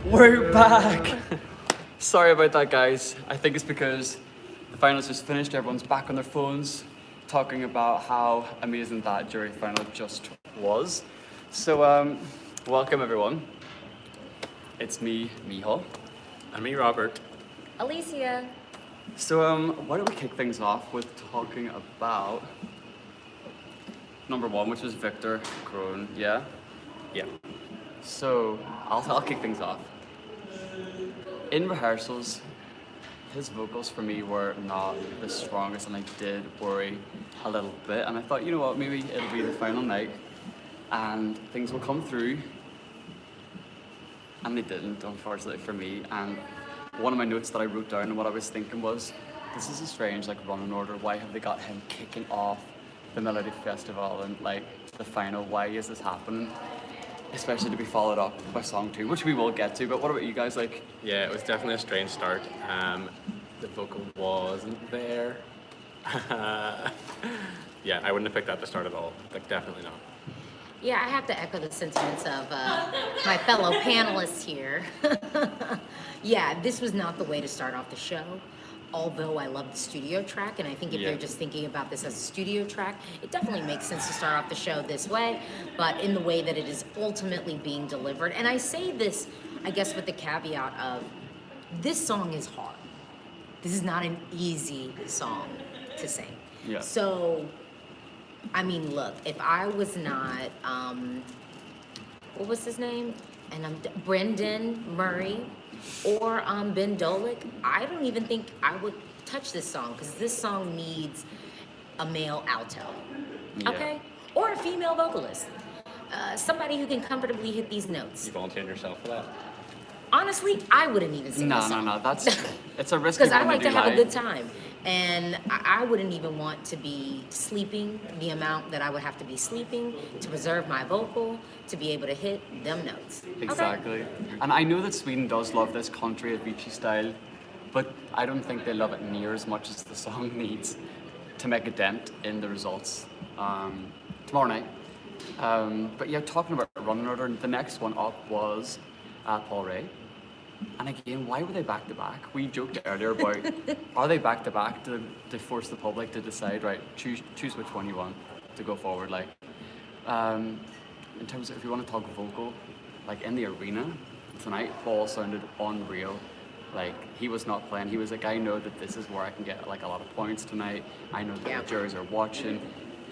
We're back! Sorry about that, guys. I think it's because the finals just finished, everyone's back on their phones, talking about how amazing that jury final just was. So, welcome everyone. It's me, Miho. And me, Robert. Alicia. So, why don't we kick things off with talking about number one, which was Victor Crone, yeah? Yeah. So, I'll kick things off. In rehearsals, his vocals for me were not the strongest, and I did worry a little bit. And I thought, you know what, maybe it'll be the final night and things will come through. And they didn't, unfortunately for me. And one of my notes that I wrote down and what I was thinking was, this is a strange running order. Why have they got him kicking off the Melodifestivalen and the final? Why is this happening? Especially to be followed up by song two, which we will get to. But what about you guys? Yeah, it was definitely a strange start. The vocal wasn't there. Yeah, I wouldn't have picked that to start at all. Definitely not. Yeah, I have to echo the sentiments of my fellow panelists here. Yeah, this was not the way to start off the show. Although I love the studio track, and I think if you're just thinking about this as a studio track, it definitely makes sense to start off the show this way, but in the way that it is ultimately being delivered. And I say this, I guess, with the caveat of, this song is hard. This is not an easy song to sing. Yeah. So, I mean, look, if I was not, what was his name? And Brendan Murray or Ben Dolick, I don't even think I would touch this song, because this song needs a male alto, okay? Or a female vocalist. Somebody who can comfortably hit these notes. You volunteered yourself for that? Honestly, I wouldn't even sing this song. No, it's a risky Because I one like to have live. a good time. And I wouldn't even want to be sleeping the amount that I would have to be sleeping to preserve my vocal, to be able to hit them notes. Exactly. Okay? And I know that Sweden does love this country Avicii style, but I don't think they love it near as much as the song needs to make a dent in the results tomorrow night. But yeah, talking about running order, the next one up was Paul Ray. And again, why were they back to back? We joked earlier about, are they back to back to force the public to decide, right, choose which one you want to go forward? In terms of, if you want to talk vocal, in the arena tonight, Paul sounded unreal. He was not playing. He was like, I know that this is where I can get a lot of points tonight. I know that the juries are watching.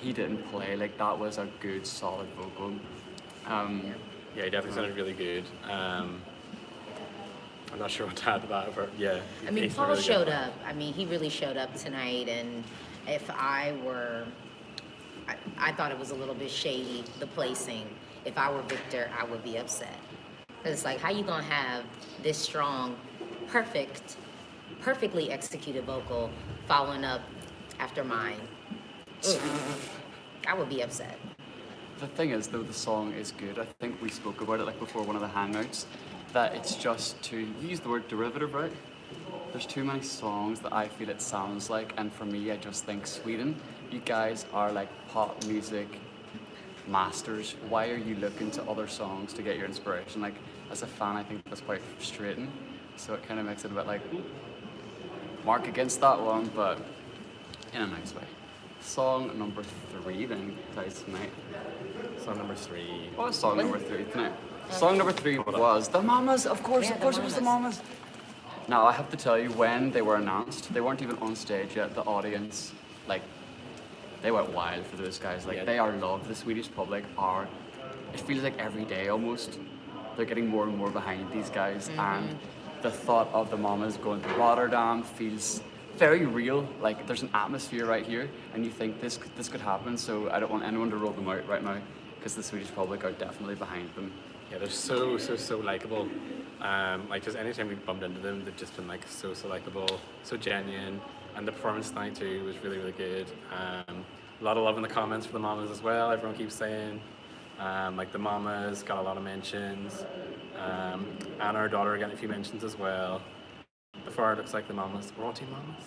He didn't play. That was a good, solid vocal. Yeah, he definitely sounded really good. I'm not sure what to add to that, but yeah. I mean, Paul showed up. I mean, he really showed up tonight, and if I were, I thought it was a little bit shady, the placing. If I were Victor, I would be upset. Because it's how you gonna have this strong, perfectly executed vocal following up after mine? Ugh. I would be upset. The thing is, though, the song is good. I think we spoke about it before one of the hangouts, that it's just too, we use the word derivative, right? There's too many songs that I feel it sounds like, and for me, I just think, Sweden, you guys are pop music masters. Why are you looking to other songs to get your inspiration? As a fan, I think that's quite frustrating. So it kind of makes it a bit mark against that one, but in a nice way. Song number 3 then, guys, tonight. Song number 3. What was song number 3 tonight? Song number 3 was The Mamas, of course it was The Mamas. Now, I have to tell you, when they were announced, they weren't even on stage yet. The audience, they went wild for those guys. They are loved. The Swedish public are, it feels like every day almost, they're getting more and more behind these guys. And the thought of the Mamas going to Rotterdam feels very real. There's an atmosphere right here, and you think this could happen. So I don't want anyone to roll them out right now, because the Swedish public are definitely behind them. Yeah, they're so likable. Just anytime we bumped into them, they've just been so likable, so genuine. And the performance tonight too was really, really good. A lot of love in the comments for the Mamas as well. Everyone keeps saying, the Mamas got a lot of mentions. Anna, our daughter, got a few mentions as well. Before it looks like the Mamas, we're all team Mamas.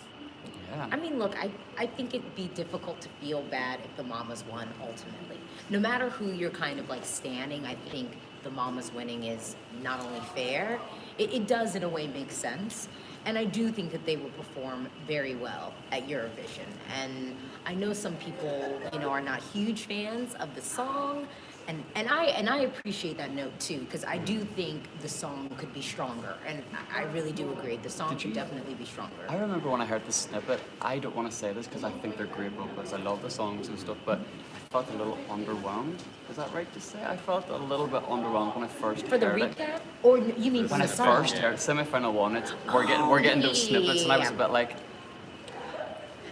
Yeah. I mean, look, I think it'd be difficult to feel bad if the Mamas won ultimately. No matter who you're kind of standing, I think the Mamas winning is not only fair, it does in a way make sense. And I do think that they will perform very well at Eurovision. And I know some people, are not huge fans of the song. And I appreciate that note too, because I do think the song could be stronger. And I really do agree. The song could definitely be stronger. I remember when I heard the snippet, I don't want to say this because I think they're great vocalists. I love the songs and stuff, but I felt a little underwhelmed. Is that right to say? I felt a little bit underwhelmed when I first For the heard it. recap? Or you mean When from I the song? first heard semi-final one, we're getting those snippets, and I was a bit like,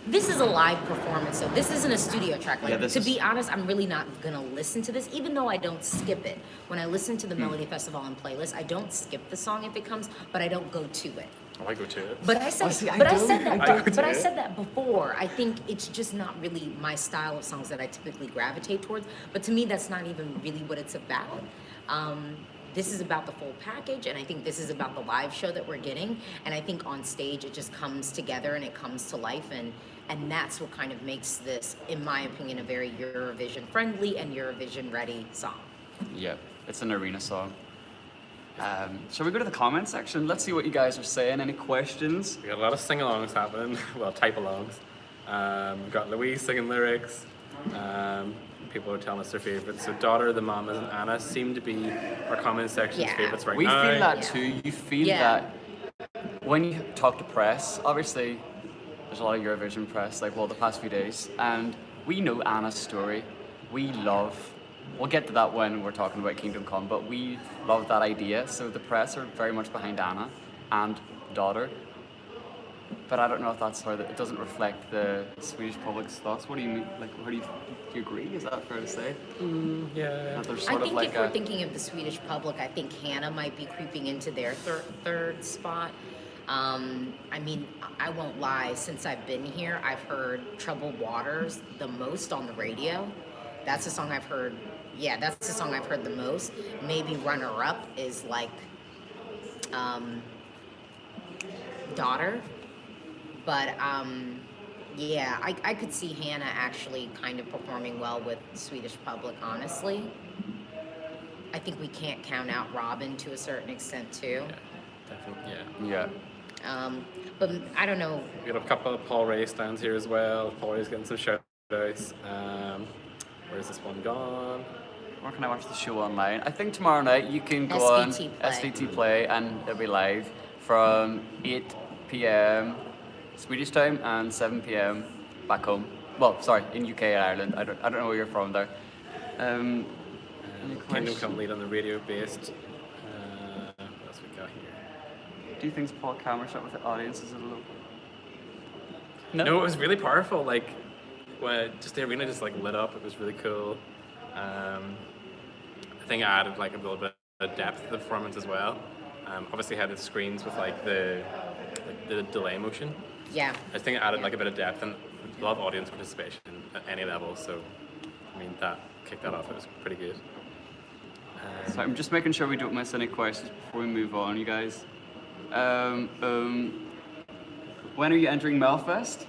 This is a live performance, so this isn't a studio track. Like, Yeah, this to is- be honest, I'm really not gonna listen to this, even though I don't skip it. When I listen to the Melodifestivalen playlist, I don't skip the song if it comes, but I don't go to it. Oh, I go to it. But I said, see, I but I do. said that, I do but I too. said that before. I think it's just not really my style of songs that I typically gravitate towards. But to me, that's not even really what it's about. This is about the full package, and I think this is about the live show that we're getting. And I think on stage, it just comes together and it comes to life, and that's what kind of makes this, in my opinion, a very Eurovision friendly and Eurovision ready song. yeah, it's an arena song. Shall we go to the comment section? Let's see what you guys are saying. Any questions? We got a lot of sing-alongs happening, well, type-alongs. We've got Louise singing lyrics. People are telling us their favourites. So Daughter, the Mamas, and Anna seem to be our comment section's Yeah. favourites right We now. feel that Yeah. too. You feel Yeah. that when you talk to press, obviously there's a lot of Eurovision press, like, well, the past few days, and we know Anna's story. We'll get to that when we're talking about Kingdom Come, but we love that idea. So the press are very much behind Anna and Daughter. But I don't know if that's how it doesn't reflect the Swedish public's thoughts. What do you mean? Like, how do you agree? Is that fair to say? Yeah. That there's I sort think of like if we're thinking of the Swedish public, I think Hannah might be creeping into their third spot. I mean, I won't lie, since I've been here, I've heard Troubled Waters the most on the radio. That's the song I've heard, that's the song I've heard the most. Maybe runner-up is like Daughter. But I could see Hannah actually kind of performing well with the Swedish public, honestly. I think we can't count out Robin to a certain extent too. Yeah, definitely, yeah. Yeah. But I don't know. We got a couple of Paul Ray stands here as well. Paul Ray's getting some shout-outs. Where's this one gone? Where can I watch the show online? I think tomorrow night you can go SVT on Play. SVT Play and it'll be live from 8 p.m. Swedish time and 7 p.m. back home. Well, sorry, in UK and Ireland. I don't know where you're from there. Any Kingdom questions? Come lead on the radio-based. What else we got here? Do you think Paul camera shot with the audience is a little? No, it was really powerful. Like, when just the arena just like lit up. It was really cool. I think it added like a little bit of depth to the performance as well. Obviously had the screens with like the delay motion. Yeah. I just think it added like a bit of depth and a lot of audience participation at any level. So, I mean, that kicked that off. It was pretty good. So I'm just making sure we don't miss any questions before we move on, you guys. When are you entering Melfest?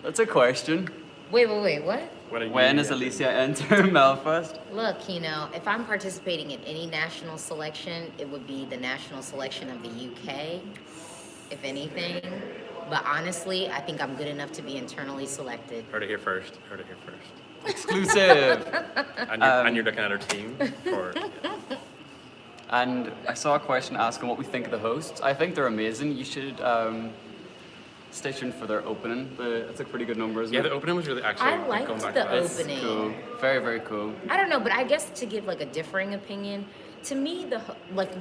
That's a question. Wait, what? When is Alicia entering Melfest? Look, if I'm participating in any national selection, it would be the national selection of the UK, if anything. But honestly, I think I'm good enough to be internally selected. Heard it here first. Exclusive. And you're looking at our team for. And I saw a question asking what we think of the hosts. I think they're amazing. You should stay tuned for their opening. It's a pretty good number, isn't Yeah, it? the opening was really actually. I liked going back the to that. opening. Cool. Very, very cool. I don't know, but I guess to give like a differing opinion, to me,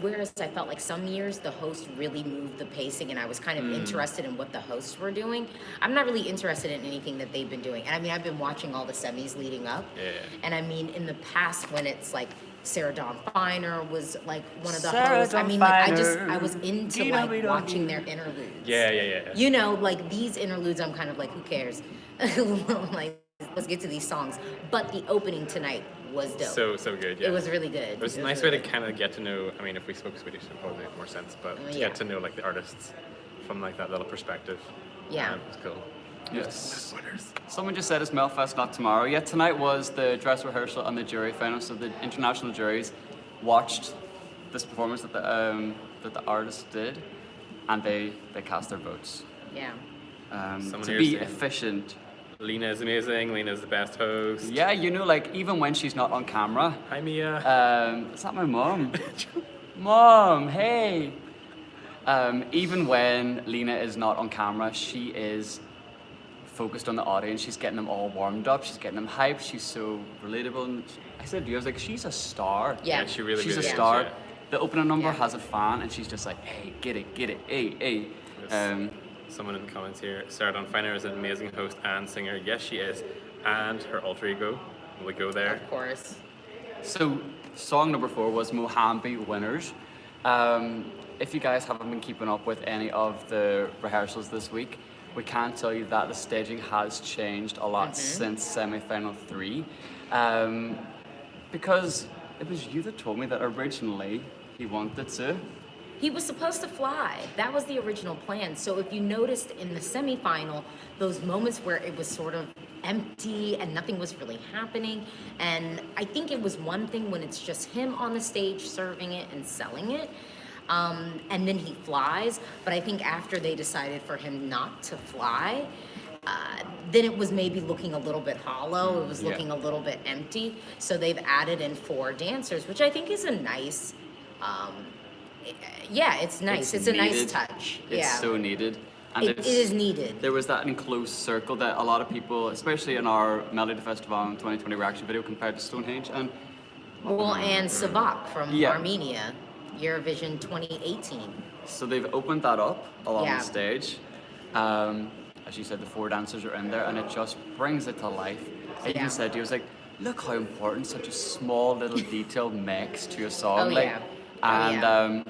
whereas I felt like some years the host really moved the pacing and I was kind of interested in what the hosts were doing, I'm not really interested in anything that they've been doing. And I mean, I've been watching all the semis leading up. Yeah. And I mean, in the past when it's like Sarah Dawn Finer was like one of the Sarah hosts, I Dawn mean, like Finer. I was into like watching their interludes. Yeah. Like these interludes, I'm kind of like, who cares? Like, let's get to these songs. But the opening tonight was dope. So good, yeah. It was really good. It was a nice way to kind of get to know, I mean, if we spoke Swedish, it would probably make more sense, but to Yeah. get to know like the artists from like that little perspective. Yeah. It was cool. Yes. Winners. Someone just said it's Melfest, not tomorrow. Yeah, tonight was the dress rehearsal and the jury final, so the international juries watched this performance that the artists did, and they cast their votes. Yeah. Someone To here be saying- efficient. Lena is amazing. Lena is the best host. Yeah, you know, like even when she's not on camera. Hi, Mia. Is that my mom? Mom, hey. Even when Lena is not on camera, she is focused on the audience. She's getting them all warmed up. She's getting them hyped. She's so relatable. And I said to you, I was like, she's a star. Yeah. Yeah, she really, She's a really is, star. yeah. The opening number Yeah. has a fan, and she's just like, hey, get it, hey. Yes. Someone in the comments here, Sarah Dawn Finer is an amazing host and singer. Yes, she is. And her alter ego. Will we go there? Of course. So, song number 4 was Mohambi Winners. If you guys haven't been keeping up with any of the rehearsals this week, we can tell you that the staging has changed a lot since semi-final 3. Because it was you that told me that originally he wanted to. He was supposed to fly. That was the original plan. So if you noticed in the semifinal, those moments where it was sort of empty and nothing was really happening. And I think it was one thing when it's just him on the stage serving it and selling it. And then he flies. But I think after they decided for him not to fly, then it was maybe looking a little bit hollow. It was Yeah. looking a little bit empty. So they've added in 4 dancers, which I think is a nice, yeah, it's nice. It's a nice needed. touch. It's Yeah. so needed. And It is needed. There was that enclosed circle that a lot of people, especially in our Melodifestivalen 2020 reaction video, compared to Stonehenge. And Well, and Savak from Yeah. Armenia, Eurovision 2018. so they've opened that up along Yeah. the stage. As you said, the 4 dancers are in there, and it just brings it to life. I Yeah. even said to you, I was like, look how important such a small little detail makes to a song. Oh, like, yeah. And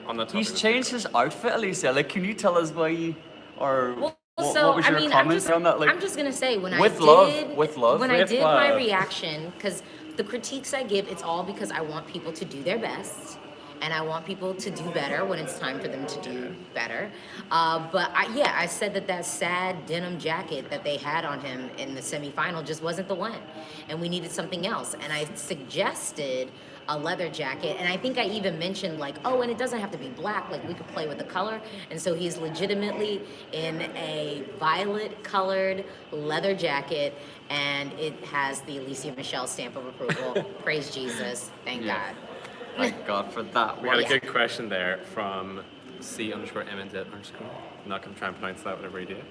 On the topic he's of- changed his outfit, Alicia. Like, can you tell us why you, or Well, what, so what was I your mean, comment on that? Like, I'm just gonna say when with I love, did with love. when I With did my love. reaction, because the critiques I give, it's all because I want people to do their best, and I want people to do better when it's time for them to do better. But I said that sad denim jacket that they had on him in the semifinal just wasn't the one, and we needed something else. And I suggested a leather jacket, and I think I even mentioned like, oh, and it doesn't have to be black, like we could play with the color. And so he's legitimately in a violet colored leather jacket, and it has the Alicia Michelle stamp of approval. Praise Jesus, thank Yeah. God. Thank God for that. We had a Yeah. good question there from C_MNZ_. I'm not going to try and pronounce that, whatever you do.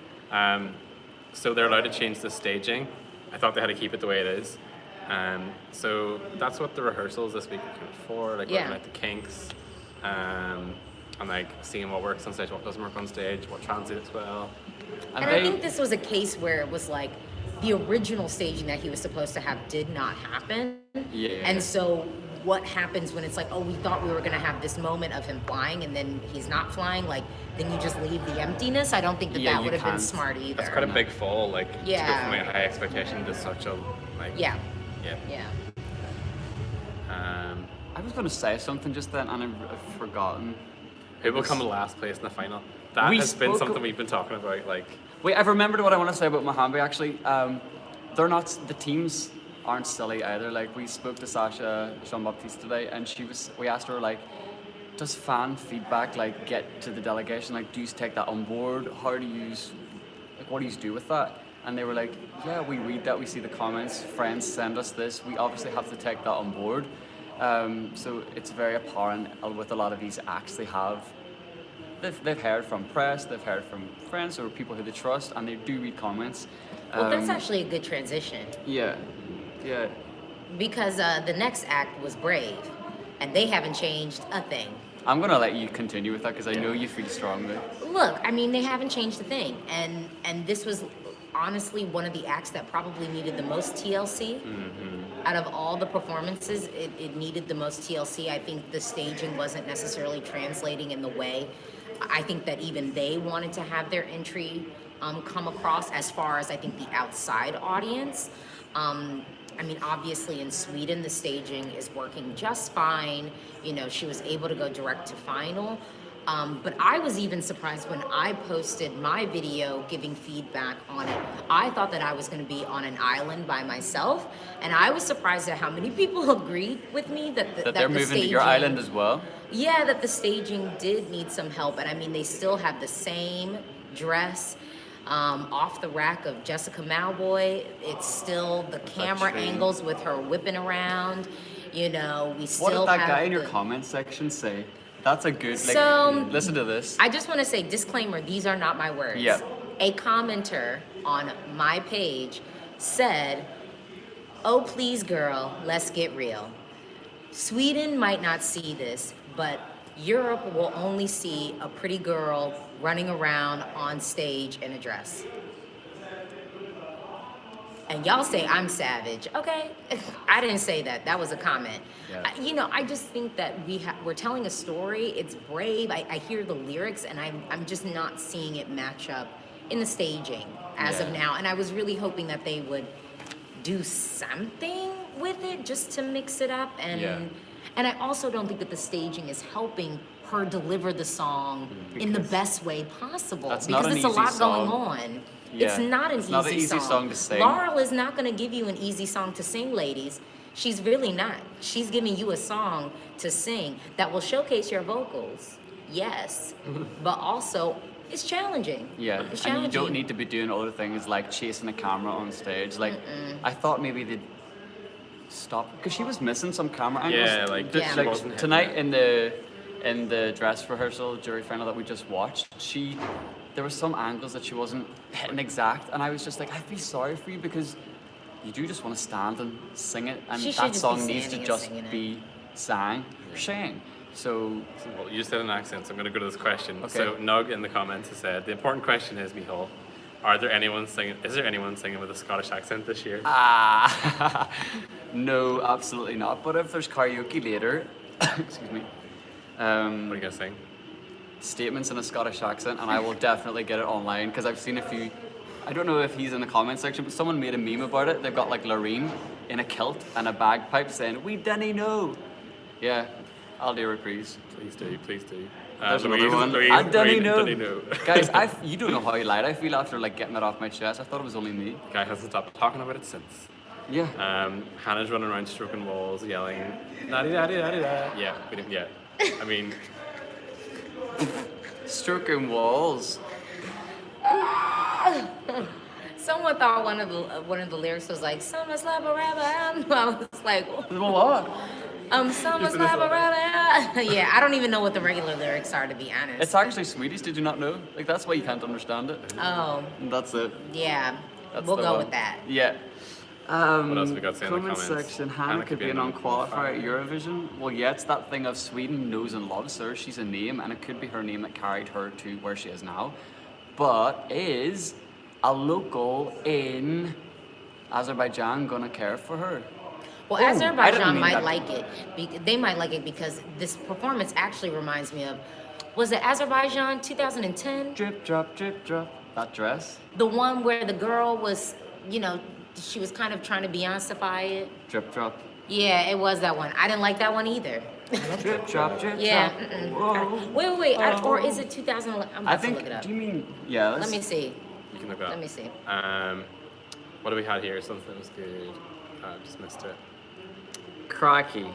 So they're allowed to change the staging. I thought they had to keep it the way it is. So that's what the rehearsals this week are kind of for, like Yeah. working out the kinks, and like seeing what works on stage, what doesn't work on stage, what translates well. And I think this was a case where it was like the original staging that he was supposed to have did not happen. Yeah. And so what happens when it's like, oh, we thought we were going to have this moment of him flying and then he's not flying, like then you just leave the emptiness. I don't think that Yeah, that you would have been can't. smart either. That's quite a big fall, like to go Yeah. from a high expectation to such a like. Yeah. Yeah. I was going to say something just then, and I've forgotten. Who will come last place in the final? That We has been spoke something of- we've been talking about. Like, Wait, I've remembered what I want to say about Mohambi actually. They're not, the teams aren't silly either. Like, we spoke to Sasha Jean-Baptiste today, and we asked her, like, does fan feedback, like, get to the delegation? Like, do you take that on board? How do you, like, what do you do with that? And they were like, yeah, we read that, we see the comments, friends send us this, we obviously have to take that on board. So it's very apparent with a lot of these acts they have. They've heard from press, they've heard from friends or people who they trust, and they do read comments. Well, that's actually a good transition Yeah, yeah. because the next act was Brave, and they haven't changed a thing. I'm gonna let you continue with that because I know you feel strongly. Look, I mean, they haven't changed a thing, and this was honestly one of the acts that probably needed the most TLC. Out of all the performances, it needed the most TLC. I think the staging wasn't necessarily translating in the way I think that even they wanted to have their entry come across, as far as I think the outside audience. I mean, obviously in Sweden, the staging is working just fine. You know, she was able to go direct to final. But I was even surprised when I posted my video giving feedback on it. I thought that I was going to be on an island by myself, and I was surprised at how many people agreed with me that they're the moving to staging, your island as well. yeah, that the staging did need some help. And I mean, they still have the same dress off the rack of Jessica Malboy. It's still the camera train. angles with her whipping around. You know, we still What did that have guy in your the- comment section say? That's a good, like, So- listen to this. I just want to say, disclaimer, these are not my words. Yeah. A commenter on my page said, "Oh, please, girl, let's get real. Sweden might not see this, but Europe will only see a pretty girl running around on stage in a dress." And y'all say I'm savage. Okay, I didn't say that. That was a comment. Yeah. You know, I just think that we're telling a story. It's brave. I hear the lyrics, and I'm just not seeing it match up in the staging as of Yeah. now. And I was really hoping that they would do something with it just to mix it up. And Yeah. and I also don't think that the staging is helping her deliver the song in the Because best way possible. that's Because not an it's a easy lot song. going on. Yeah, It's not an it's not an easy song to sing. Laurel is not going to give you an easy song to sing, ladies. She's really not. She's giving you a song to sing that will showcase your vocals. Yes. But also, it's challenging. Yeah, It's and you challenging. don't need to be doing other things like chasing a camera on stage. Like, I thought maybe they'd stop because she was missing some camera angles. Yeah, like, Yeah. she like wasn't hitting tonight it. in the dress rehearsal jury final that we just watched, there were some angles that she wasn't hitting exact, and I was just like, I feel sorry for you because you do just want to stand and sing it, and She should that just song be needs to standing and just singing it. be sang or sang. So Well, you just did an accent, so I'm going to go to this question. Okay. So Nug in the comments has said, the important question is, Michal, is there anyone singing with a Scottish accent this year? no, absolutely not. But if there's karaoke later, excuse me. What are you going to sing? Statements in a Scottish accent, and I will definitely get it online because I've seen a few. I don't know if he's in the comment section, but someone made a meme about it. They've got like Loreen in a kilt and a bagpipe saying, "We didn't know." Yeah, I'll do a reprise. Please do, please do. There's Louise, another one. Louise, I didn't Louise, know. Guys, you don't know how light I feel after like getting it off my chest. I thought it was only me. Guy hasn't stopped talking about it since. Yeah. Hannah's running around stroking walls, yelling, "Da-di-da-di-da-di-da." Yeah, we didn't yet. I mean, Stroking walls. Someone thought one of the lyrics was like, "Summer slapper rapper." I was like, What? "Summer slapper rapper." Yeah, I don't even know what the regular lyrics are, to be honest. It's actually Swedish. Did you not know? Like that's why you can't understand it. Oh, And that's it. yeah. That's We'll the go one. with that. Yeah. What else we got to say in the comment comments? section, Hannah could be an unqualified at Eurovision. Well, yeah, it's that thing of Sweden knows and loves her. She's a name, and it could be her name that carried her to where she is now. But is a local in Azerbaijan gonna care for her? Well, Oh, I didn't Azerbaijan mean might that. like it. They might like it because this performance actually reminds me of, was it Azerbaijan 2010? Drip, drop, drip, drop. That dress. The one where the girl was, you know, she was kind of trying to Beyonce-fy it. Drip, drop. Yeah, it was that one. I didn't like that one either. Drip, drop, drip, Yeah. drop. Mm-mm. Whoa. Wait. Or is it 2011? I'm I about to think. look it up. Do you mean? Yeah. Let me see. You can look it up. Let me see. What do we had here? Something that was good. I just missed it. Cracky.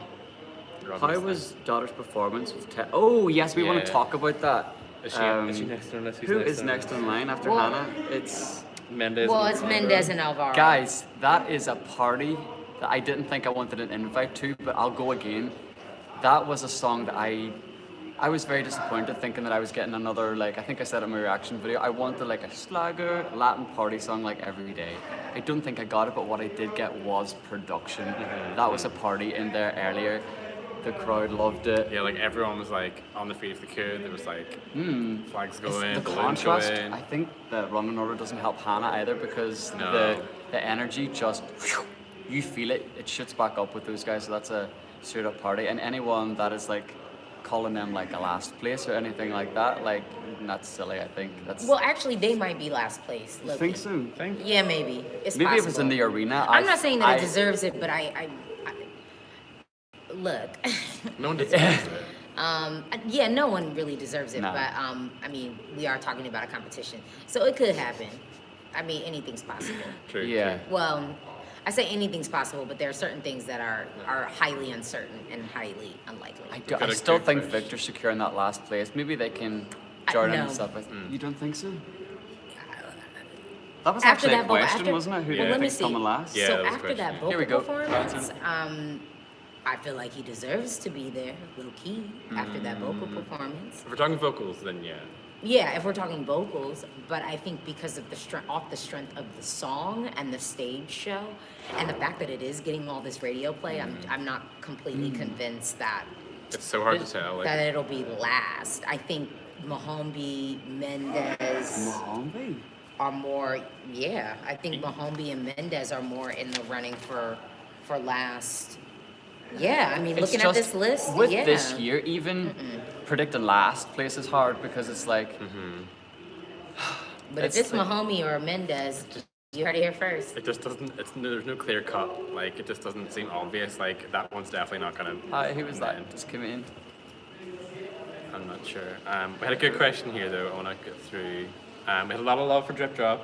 Rob How missed was daughter's performance with Oh, yes, we want Yeah. to talk about that. it. Is she next on this? Who's Who next is on next in line after Well- Hannah? It's Mendez. Well, and it's Alvaro. Mendez and Alvaro. guys. That is a party that I didn't think I wanted an invite to, but I'll go again. That was a song that I was very disappointed thinking that I was getting another, like, I think I said it in my reaction video, I wanted like a slagger Latin party song like every day. I don't think I got it, but what I did get was production. That was a party in there earlier. The crowd loved it. Yeah, like everyone was like on the feet if they could. There was like flags going, The balloons contrast, going. I think the running order doesn't help Hannah either because No. the energy just, you feel it, it shoots back up with those guys, so that's a straight up party. And anyone that is like calling them like a last place or anything like that, like that's silly, I think. That's, Well, actually, they might be last place. I Look. think so. Yeah, maybe. It's Maybe possible. if it's in the arena. I'm not saying that it deserves it, but I look. No one deserves it. Yeah, no one really deserves it, No. but I mean, we are talking about a competition, so it could happen. I mean, anything's possible. True. Yeah. Well, I say anything's possible, but there are certain things that are highly uncertain and highly unlikely. I got a still good think push. Victor's securing that last place. Maybe they can I- Jordan no. and stuff. You don't think so? That was After actually that a vocal, question, wasn't it? Who do well, you let me think's see. coming last? Yeah, So that was a after that question. vocal Here we go. performance, I feel like he deserves to be there, low key. After that vocal performance, If we're talking vocals, then yeah. yeah, if we're talking vocals, but I think because of the off the strength of the song and the stage show, and the fact that it is getting all this radio play, I'm not completely convinced that It's so hard to tell. Like, that it'll be last. I think Mahombi, Mendez Mohambi. are more. Yeah, I think Mahombi and Mendez are more in the running for last. Yeah, I mean, It's looking at just this list, with yeah. this year, even predicting last place is hard because it's like But if it's it's Mahombi or Mendez, you heard it here first. it just doesn't. There's no clear cut. Like, it just doesn't seem obvious. Like, that one's definitely not gonna. hi, who was win. that? Just come in. I'm not sure. We had a good question here though. I want to get through. We had a lot of love for Drip Drop.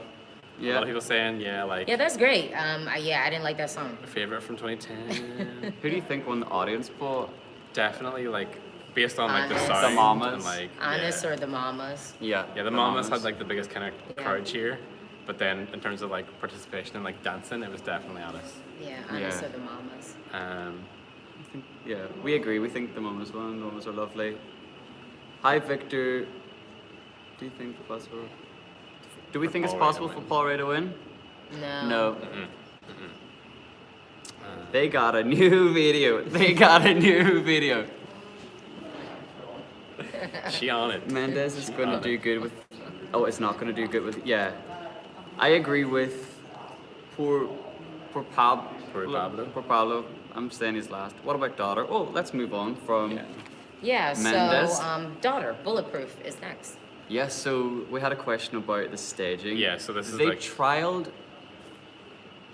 A lot Yeah. of people saying, yeah, like Yeah, that's great. Yeah, I didn't like that song. favorite from 2010. Who do you think won the audience poll? Definitely like based on like the Honest. sound The Mamas. and like Honest yeah. or the Mamas? Yeah. Yeah, the Mamas had like the biggest kind of Yeah. crowd cheer, but then in terms of like participation and like dancing, it was definitely Honest. Yeah, Honest Yeah. or the Mamas. Yeah, we agree. We think the Mamas won. The Mamas are lovely. Hi, Victor. Do you think it's possible? Do we For think it's Paul Ray to possible for win. Paul Ray to win? No. No. They got a new video. They got a new video. She on it. Mendez is She going to on do it. good with. Oh, it's not going to do good with. Yeah, I agree with. Poor Pablo. Poor Pablo. Poor Pablo. I'm saying he's last. What about Daughter? Oh, let's move on from. Yeah. Yeah, Mendez. so Daughter, Bulletproof is next. Yes, so we had a question about the staging. Yeah, so this is they like- trialed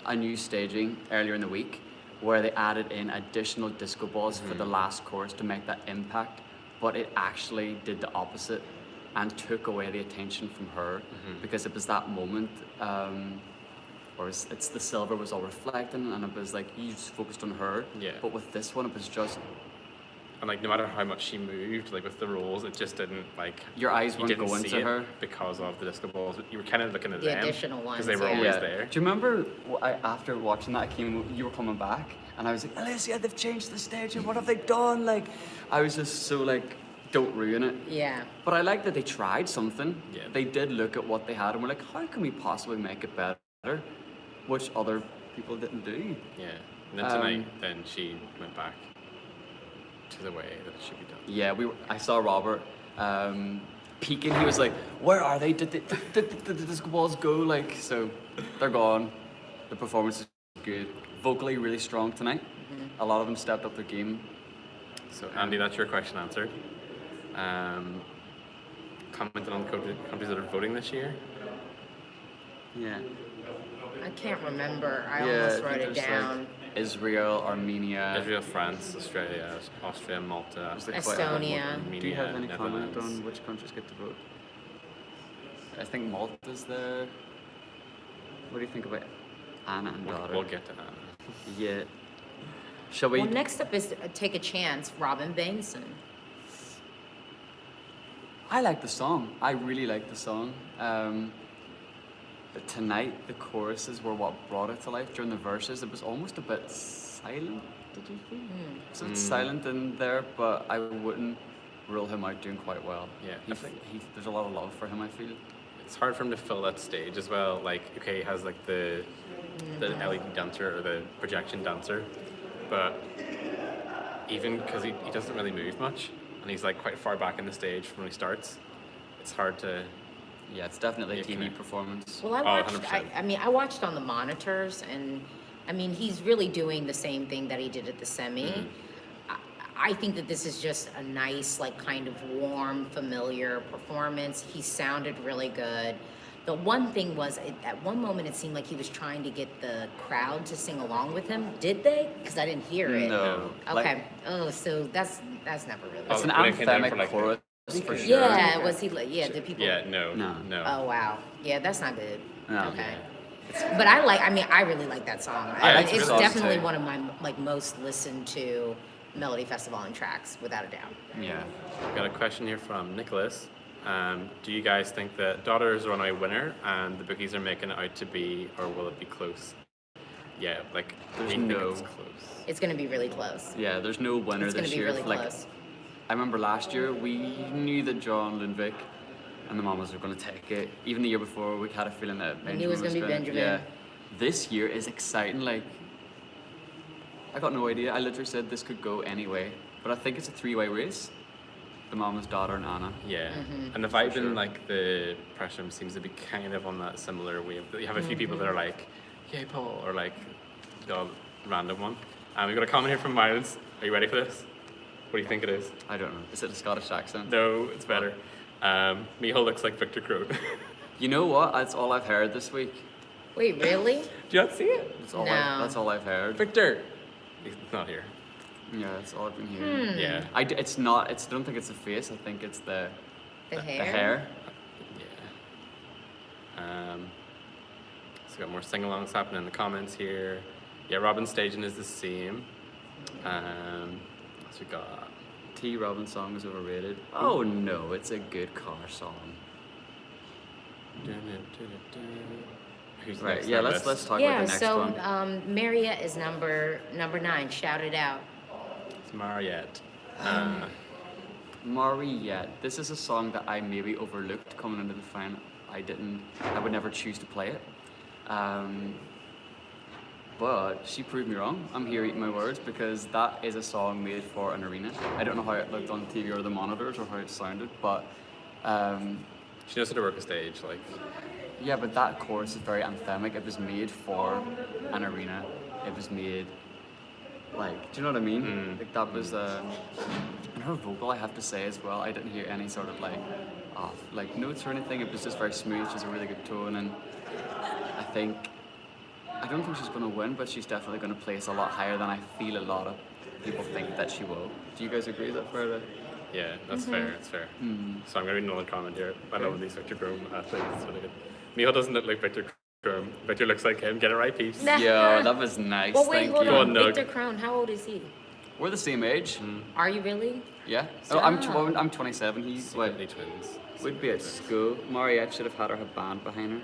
a new staging earlier in the week where they added in additional disco balls for the last chorus to make that impact, but it actually did the opposite and took away the attention from her because it was that moment where it's the silver was all reflecting and it was like you just focused on her. Yeah. But with this one, it was just And like no matter how much she moved, like with the rolls, it just didn't like your eyes you weren't didn't going see to it her. because of the disco balls. But you were kind of looking at The them additional because ones, they were yeah. always there. Do you remember after watching that, I came, you were coming back, and I was like, Alicia, they've changed the stage, and what have they done? Like, I was just so like, don't ruin it. Yeah. But I like that they tried something. Yeah. They did look at what they had, and were like, how can we possibly make it better? Which other people didn't do. Yeah. And then tonight, then she went back to the way that it should be done. Yeah, I saw Robert peeking. He was like, where are they? Did the disco balls go? Like, so they're gone. The performance is good. Vocally, really strong tonight. A lot of them stepped up their game. So Andy, that's your question answered. Commented on countries that are voting this year. Yeah. I can't remember. I Yeah, almost I wrote think it there's, down. Like, Israel, Armenia. Israel, France, Australia, Austria, Malta, Was there quite a lot more? Estonia. Armenia, Do you have any comment Netherlands. on which countries get to vote? I think Malta's there. What do you think about Anna and Daughter? We'll get to that. Yeah. Shall we? Well, next up is Take a Chance, Robin Bainson. I like the song. I really like the song. But tonight, the choruses were what brought it to life. During the verses, it was almost a bit silent. Did you feel? So it's silent in there, but I wouldn't rule him out doing quite well. Yeah, I think- There's a lot of love for him, I feel. It's hard for him to fill that stage as well. Like, okay, he has like the LED dancer or the projection dancer, but even because he doesn't really move much and he's like quite far back in the stage from when he starts, it's hard to. Yeah, it's definitely a Yeah, TV connect. performance. Well, I Oh, watched. 100%. I mean, I watched on the monitors, and I mean, he's really doing the same thing that he did at the semi. I think that this is just a nice, like, kind of warm, familiar performance. He sounded really good. The one thing was, at one moment it seemed like he was trying to get the crowd to sing along with him. Did they? Because I didn't hear it. No. Okay. So that's never really. It's an when it came down anthemic for, like, chorus for sure. Yeah. Was he like? Yeah. Did people? Yeah, no. Oh wow. Yeah, that's not good. No. Okay. But I really like that song. like the It's song definitely too. one of my like most listened to Melodifestivalen tracks, without a doubt. Yeah. Got a question here from Nicholas. Do you guys think that Daughter is a runaway winner and the bookies are making it out to be, or will it be close? Yeah, like, There's they think no- it's close. It's gonna be really close. Yeah, there's no winner It's gonna this be year. really Like, close. I remember last year we knew that John Lundvik and the Mamas were going to take it. Even the year before, we had a feeling that Benjamin knew it was gonna be Benjamin. Yeah. This year is exciting. Like, I got no idea. I literally said this could go anyway, but I think it's a three-way race. The Mama's, Daughter, and Anna. Yeah, Mm-hmm. and the vibe sure. in like the press room seems to be kind of on that similar wave. You have a few people that are like, "Yay, Paul," or like the random one. We've got a comment here from Myles. Are you ready for this? What do you think it is? I don't know. Is it a Scottish accent? No, it's better. Michal looks like Victor Crow. Do You know what? That's all I've heard this week. Wait, really? you not see it? No. That's all I've heard. Victor. He's not here. Yeah, that's all I've been hearing. Yeah. It's not. I don't think it's the face. I think it's the The hair? The hair. Yeah. So got more sing-alongs happening in the comments here. Yeah, Robin's staging is the same. So we got. T. Robin song is overrated. Oh no, it's a good car song. Who's Right. next Yeah. on the Let's list? talk Yeah, about the next so one. Mariette is number 9. Shout it out. It's Mariette. Mariette. This is a song that I maybe overlooked coming into the final. I would never choose to play it. But she proved me wrong. I'm here eating my words because that is a song made for an arena. I don't know how it looked on TV or the monitors or how it sounded, but She knows how to work a stage, like. yeah, but that chorus is very anthemic. It was made for an arena. It was made like, do you know what I mean? Like that was and her vocal, I have to say as well. I didn't hear any sort of like off like notes or anything. It was just very smooth. She has a really good tone, and I don't think she's going to win, but she's definitely going to place a lot higher than I feel a lot of people think that she will. Do you guys agree with that, Ferda? Yeah, that's fair. It's fair. So I'm gonna read another comment here. I love these Victor Chrome athletes. It's really good. Michal doesn't look like Victor Chrome. Victor looks like him. Get it right, peeps. Yeah, that was nice. Well, wait, Thank hold you. Go on. on, Nug. Victor Crone, how old is he? We're the same age. Are you really? Yeah. Stop. I'm 27. He's Secretly twins. would be at school. Mariette should have had her band behind her.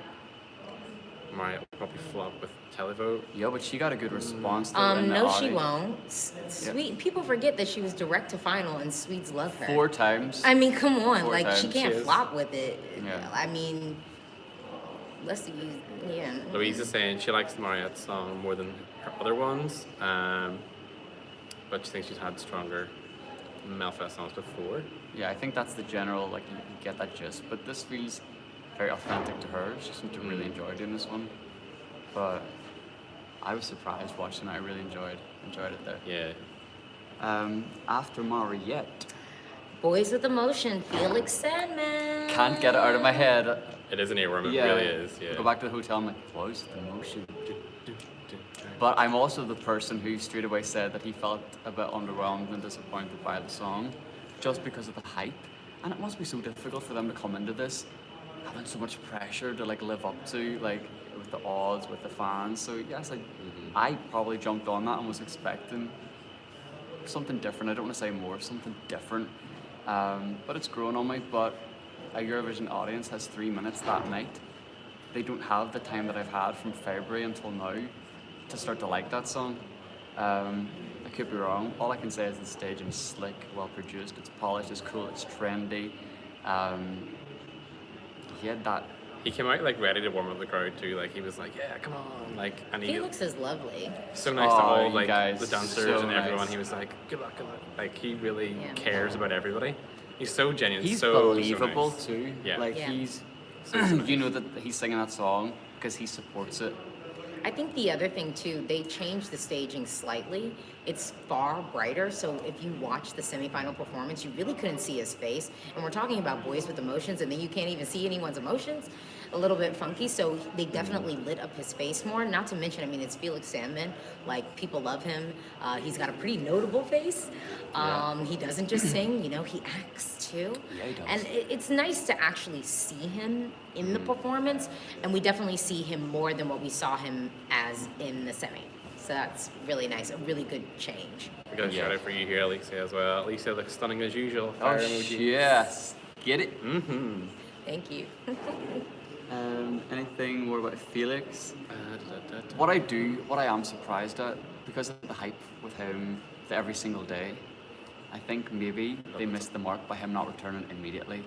Mariette will probably flop with Televote. Yeah, but she got a good response. Though, in the No, she audience. won't. Sweet people forget that she was direct to final, and Swedes love her. 4 times. I mean, come on, 4 like she times. can't She is. flop with it. Yeah. I mean, let's see. Yeah. Louise is saying she likes Mariette's song more than her other ones, but she thinks she's had stronger Melfest songs before. Yeah, I think that's the general, like, you get that gist. But this feels very authentic to her. She seemed to really enjoy doing this one. But I was surprised watching it. I really enjoyed it there. Yeah. After Mariette, Boys with Emotion, Felix Sandman. can't get it out of my head. It is an earworm, it Yeah. really is. Yeah. Go back to the hotel, I'm like, Boys with Emotion. But I'm also the person who straight away said that he felt a bit underwhelmed and disappointed by the song, just because of the hype. And it must be so difficult for them to come into this having so much pressure to like live up to, like with the odds, with the fans. So yes, I probably jumped on that and was expecting something different. I don't want to say more, something different. But it's grown on me. But a Eurovision audience has 3 minutes that night. They don't have the time that I've had from February until now to start to like that song. I could be wrong. All I can say is the staging is slick, well produced, it's polished, it's cool, it's trendy. That He came out like ready to warm up the crowd too. Like he was like, "Yeah, come on!" Like, and he Felix is lovely. so nice to Oh, all you like guys, the dancers so and everyone. nice. He was like, "Good luck, good luck." Like he really Yeah. cares about everybody. He's so genuine. he's so believable nice. too. Yeah. Like Yeah. he's, you know that he's singing that song because he supports it. I think the other thing too, they changed the staging slightly. It's far brighter, so if you watch the semifinal performance, you really couldn't see his face. And we're talking about Boys with Emotions, and then you can't even see anyone's emotions. a little bit funky. So they definitely lit up his face more. Not to mention, I mean, it's Felix Sandman. Like, people love him. He's got a pretty notable face. He doesn't just sing, you know, he acts too. Yeah, he does. And it's nice to actually see him in the performance. And we definitely see him more than what we saw him as in the semi. So that's really nice, a really good change. We got a shout out for you here, Alicia, as well. Alicia looks stunning as usual. Oh, Fire emoji. yes. Get it? Mm-hmm. Thank you. Anything more about Felix? Da, da, da. What I am surprised at, because of the hype with him every single day, I think maybe they missed the mark by him not returning immediately.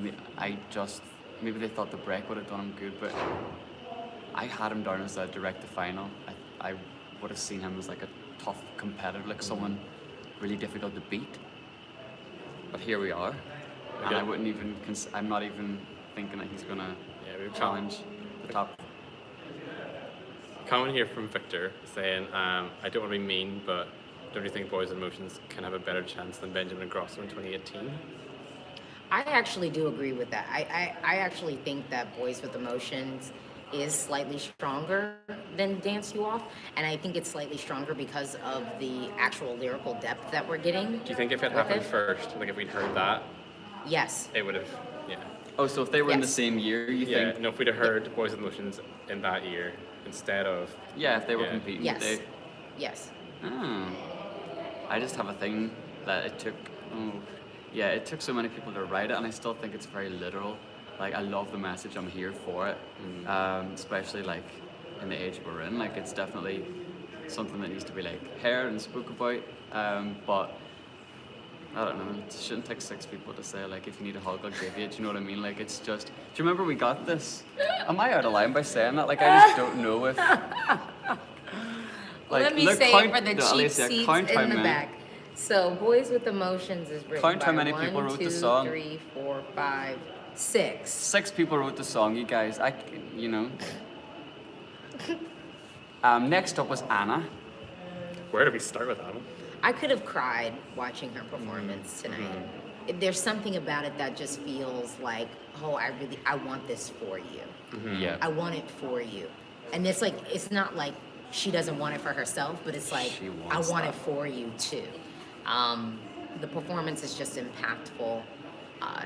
Maybe they thought the break would have done him good, but I had him down as a direct to final. I would have seen him as like a tough competitor, like someone really difficult to beat. But here we are, and I wouldn't even. I'm not even thinking that he's gonna challenge the top. Comment here from Victor saying, I don't want to be mean, but don't you think Boys with Emotions can have a better chance than Benjamin Grosso in 2018? I actually do agree with that. I actually think that Boys with Emotions is slightly stronger than Dance You Off, and I think it's slightly stronger because of the actual lyrical depth that we're getting. Do you think if it happened first, like if we'd heard that, Yes. it would have, yeah. Oh, so if they were in the Yes. same year, you Yeah, think? no, if we'd have heard Boys with Emotions in that year instead of, Yeah, if they were Yeah. competing. Yes. They, Yes. I just have a thing that it took. It took so many people to write it, and I still think it's very literal. Like, I love the message. I'm here for it, especially like in the age we're in. Like, it's definitely something that needs to be like heard and spoke about. But I don't know. It shouldn't take 6 people to say like, if you need a hug, I'll give you. Do you know what I mean? Like, it's just. Do you remember we got this? Am I out of line by saying that? Like, I just don't know if. Like, Let me look, say count- it for the no, cheap Alicia, seats count how in the many- back. So, Boys with Emotions is written Count by how many 1, people wrote the 2, song. 3, 4, 5, 6. 6 people wrote the song, you guys. Next up was Anna. where do we start with that one? I could have cried watching her performance tonight. There's something about it that just feels like, oh, I want this for you. Yeah. I want it for you. And it's like, it's not like she doesn't want it for herself, but it's like, She I wants want that. it for you too. The performance is just impactful.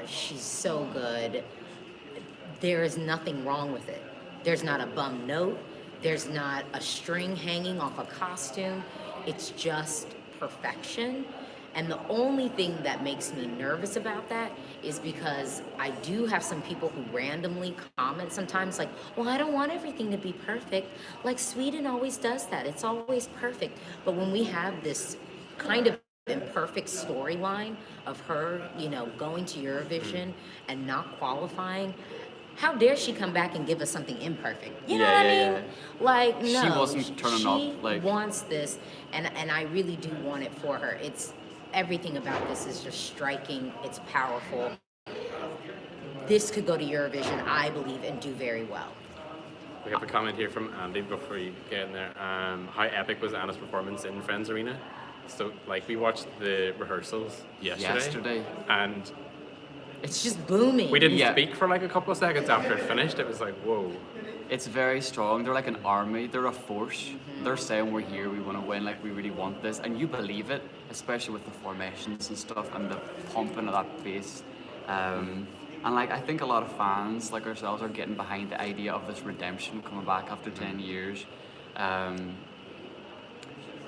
She's so good. There is nothing wrong with it. There's not a bum note. There's not a string hanging off a costume. It's just perfection. And the only thing that makes me nervous about that is because I do have some people who randomly comment sometimes like, well, I don't want everything to be perfect. Like, Sweden always does that. It's always perfect. But when we have this kind of imperfect storyline of her, going to Eurovision and not qualifying, how dare she come back and give us something imperfect? You know what I mean? Yeah. Like, no. She wasn't turning she up, like- wants this, and I really do want it for her. It's everything about this is just striking. It's powerful. This could go to Eurovision, I believe, and do very well. We have a comment here from Andy before you get in there. How epic was Anna's performance in Friends Arena? So, like, we watched the rehearsals yesterday. And It's just booming. we didn't Yeah. speak for like a couple of seconds after it finished. It was like, whoa. It's very strong. They're like an army. They're a force. They're saying we're here. We want to win. Like, we really want this, and you believe it, especially with the formations and stuff and the pumping of that bass. And like, I think a lot of fans like ourselves are getting behind the idea of this redemption coming back after 10 years,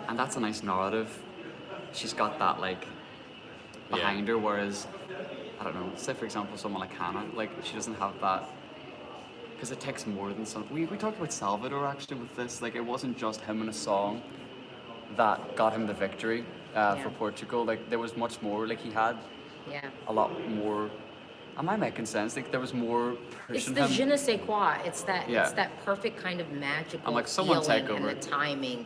and that's a nice narrative. She's got that like behind her, whereas I don't know. Say for example, someone like Hannah, like she doesn't have that. Because it takes more than some. We talked about Salvador actually with this. Like, it wasn't just him in a song that got him the victory for Portugal. Like, there was much more. Like, he had Yeah. a lot more. Am I making sense? Like, there was more It's pushing the him. je ne sais quoi. It's that Yeah. it's that perfect kind of magical I'm like, someone feeling take and over. the timing.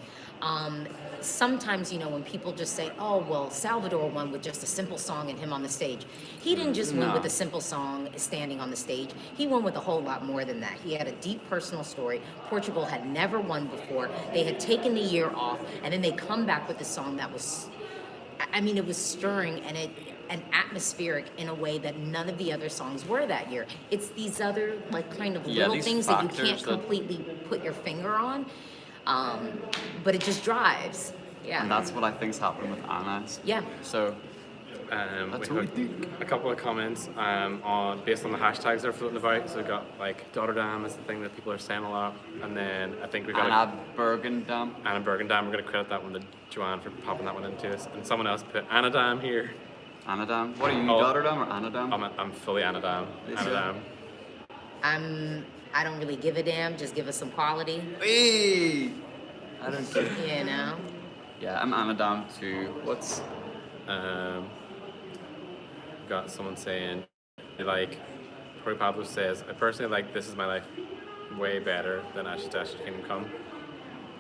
Sometimes, when people just say, oh, well, Salvador won with just a simple song and him on the stage. He didn't just win No. with a simple song standing on the stage. He won with a whole lot more than that. He had a deep personal story. Portugal had never won before. They had taken the year off, and then they come back with a song that was, it was stirring, and and atmospheric in a way that none of the other songs were that year. It's these other like kind of Yeah, little these things that you factors can't that- completely put your finger on, but it just drives. Yeah. And that's what I think's happening with Anna. Yeah. So We That's what we have think. a couple of comments on based on the hashtags that are floating about. So we got like Dotterdam is the thing that people are saying a lot, and then I think we got Anna Bergendam. Anna Bergendam. We're going to credit that one to Joanne for popping that one into us, and someone else put Anadam here. Anadam. What are you, Oh. Dotterdam or Anadam? I'm fully Anadam. Is Anadam. I don't really give a damn. Just give us some quality. Hey! I don't care. You know. Yeah, I'm Anadam too. What's Got someone saying, like, Troy Pablo says, I personally like This Is My Life way better than Ashes to Ashes Kingdom Come.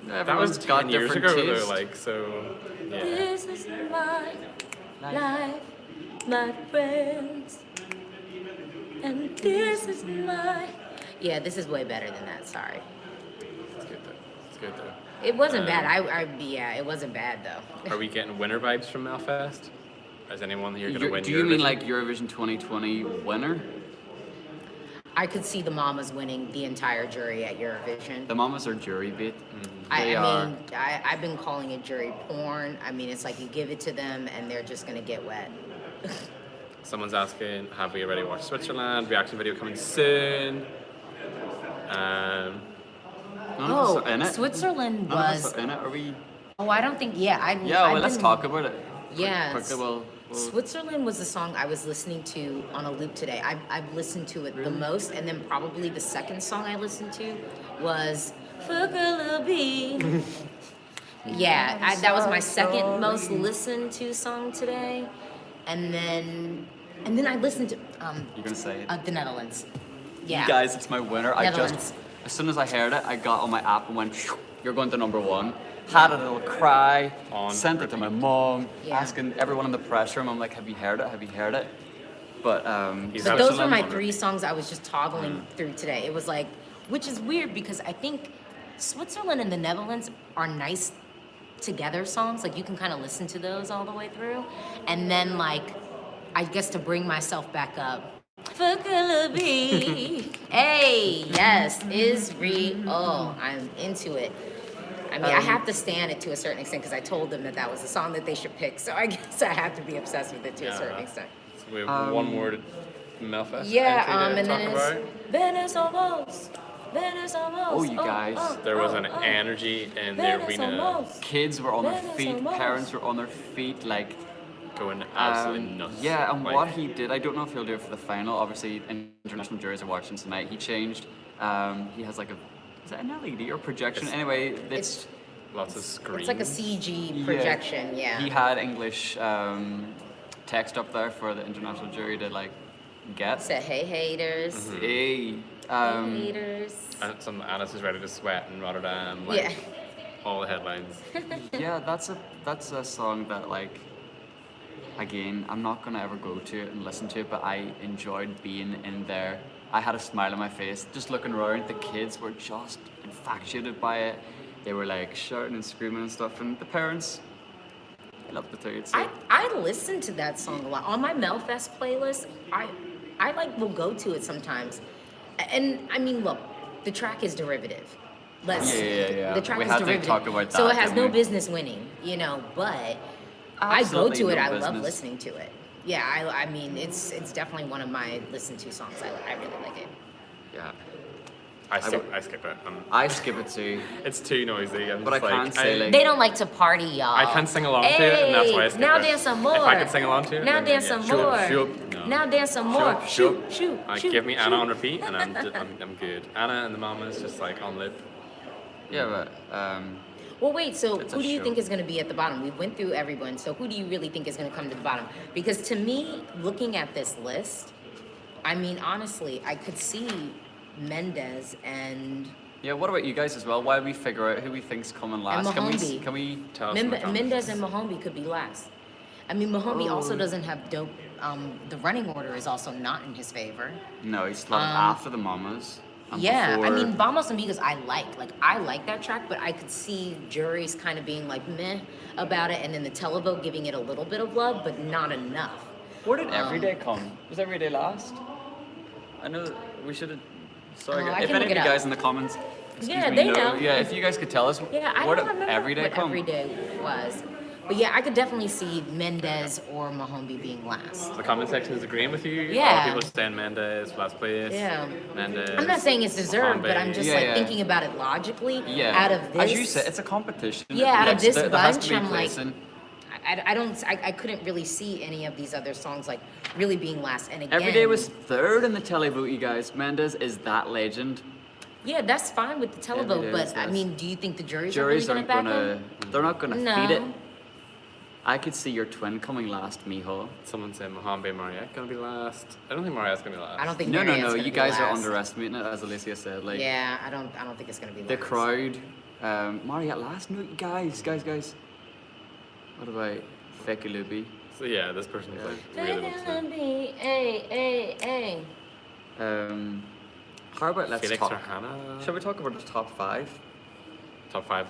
That was Everyone's got 10 years different ago, taste. though, like, so, yeah. This is my life, my friends, and this is my. Yeah, this is way better than that. Sorry, It's good, though. It's good, though. it wasn't bad. Yeah, it wasn't bad though. Are we getting winner vibes from Melfest? Is anyone here going to win Do you mean Eurovision? like Eurovision 2020 winner? I could see the Mamas winning the entire jury at Eurovision. The Mamas are jury bait. I are. mean, I've been calling it jury porn. I mean, it's like you give it to them and they're just gonna get wet. Someone's asking, have we already watched Switzerland? Reaction video coming soon. None of Oh, us are in it. Switzerland None of us was. are in it. Are we? Oh, I don't think. Yeah, Yeah, well, I've let's been- talk about it. Yeah. Quickly, we'll Switzerland was the song I was listening to on a loop today. I've listened to it the most, and then probably the second song I listened to was "Fuckalabi." Yeah, that was my second most listened to song today, and then I listened to You're gonna say it. the Netherlands. Yeah, You guys, it's my winner. I Netherlands. just, as soon as I heard it, I got on my app and went, "Phew, you're going to number one." Had a little cry, On sent it to my mom, Yeah. asking everyone in the press room, I'm like, have you heard it? Have you heard it? But He's But had those were Switzerland my on it. 3 songs I was just toggling through today. It was like, which is weird because I think Switzerland and the Netherlands are nice together songs. Like you can kind of listen to those all the way through. And then like, I guess to bring myself back up, Fuckalabi. Hey, yes, is real. I'm into it. I mean, I have to stand it to a certain extent because I told them that was the song that they should pick. So I guess I have to be obsessed with it to a certain extent. So we have one more to Melfest. Yeah, entry to and then talk it's Venice almost. Oh, you guys. There was an energy in the arena kids were on their Venice feet, almost. parents were on their feet, like, going absolutely nuts. yeah, and Like, what he did, I don't know if he'll do it for the final. Obviously, international juries are watching tonight. He changed. He has like is that an LED or projection? It's- Anyway, it's lots of screens. It's like a CG projection, yeah. He had English text up there for the international jury to like get. Said, hey haters, Hey, hey haters. And some Alice is ready to sweat in Rotterdam. Like, Yeah. all the headlines. yeah, that's a song that like. Again, I'm not gonna ever go to it and listen to it, but I enjoyed being in there. I had a smile on my face, just looking around. The kids were just infatuated by it. They were like shouting and screaming and stuff, and the parents loved it too. So I listen to that song a lot. On my Melfest playlist, I like will go to it sometimes. And I mean, look, the track is derivative. Yeah. The track We is had to derivative. talk about So that, it has didn't no we? business winning, but I go Absolutely to it. no I love business. listening to it. Yeah, I mean, it's definitely one of my listen to songs. I really like it. yeah, I skip it. I skip it too. It's too noisy. I'm But I just can't say, like- They don't like to party, y'all. I can't sing along to it, and that's why I skip now it. dance some more. If I could sing along to it, now then dance yeah. some Shoop, more. shoop. No. Now dance some more. Shoop, Shoot. Give me Anna on repeat, and I'm good. Anna and the Mamas just like on loop. Yeah, but Well, wait. So It's a who do you show. think is going to be at the bottom? We went through everyone. So who do you really think is going to come to the bottom? Because to me, looking at this list, I mean, honestly, I could see Mendez and yeah. What about you guys as well? While we figure out who we think's coming last, Mahombi. can we Tell us in the comments. Mendez and Mahombi could be last. I mean, Mahombi also doesn't have dope. The running order is also not in his favor. No, he's slotted after the Mamas. and Yeah, I before- mean, Vamos Amigos, I like that track, but I could see juries kind of being like meh about it, and then the televote giving it a little bit of love, but not enough. Where did Everyday come? Was Everyday last? I know that we should have. Sorry, Oh, I if can any look of you it guys up. in the comments, excuse Yeah, me, they know. Yeah, if you guys could tell us, Yeah, I where don't did remember Everyday what come? Everyday was. But yeah, I could definitely see Mendez or Mahombi being last. The comment section is agreeing with you. Yeah. A lot of people are saying Mendes last place. Yeah. Mendes. I'm not saying it's deserved, but I'm just Yeah, like yeah. thinking about it logically. Yeah. Out of this, As you said, it's a competition. yeah, out of Like, this there has to bunch, be I'm like, placing. I couldn't really see any of these other songs like really being last. And again, Everyday was third in the televote, you guys. Mendes is that legend. yeah, that's fine with the televote, Everyday but was I last. mean, do you think the juries Juries are really aren't going to back gonna. him? They're not gonna No. feed it. I could see your twin coming last, Miho. Someone said Mohammed Mariette gonna be last. I don't think Mariette's gonna be last. I don't think. No, Mariette's gonna you be guys are last. underestimating it, as Alicia said. Like Yeah, I don't think it's gonna be the last. crowd. Mariette last. No, guys. What about Fecky Luby? So yeah, this person is like really low. Hey. How about let's Felix talk? or Hannah. Shall we talk about the top 5 Top 5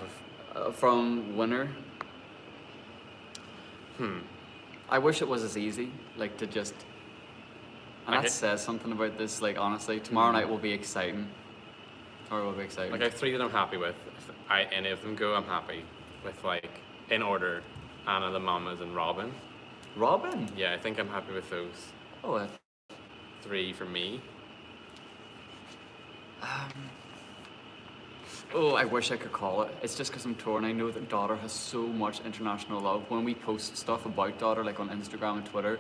of. from winner? I wish it was as easy, like to just. And Okay. that says something about this. Like honestly, tomorrow night will be exciting. Tomorrow will be exciting. Like I have 3 that I'm happy with. If any of them go, I'm happy with like in order. Anna, the Mamas, and Robin. Robin. Yeah, I think I'm happy with those Oh, 3 for me. Oh, I wish I could call it. It's just because I'm torn. I know that Daughter has so much international love. When we post stuff about Daughter, like on Instagram and Twitter,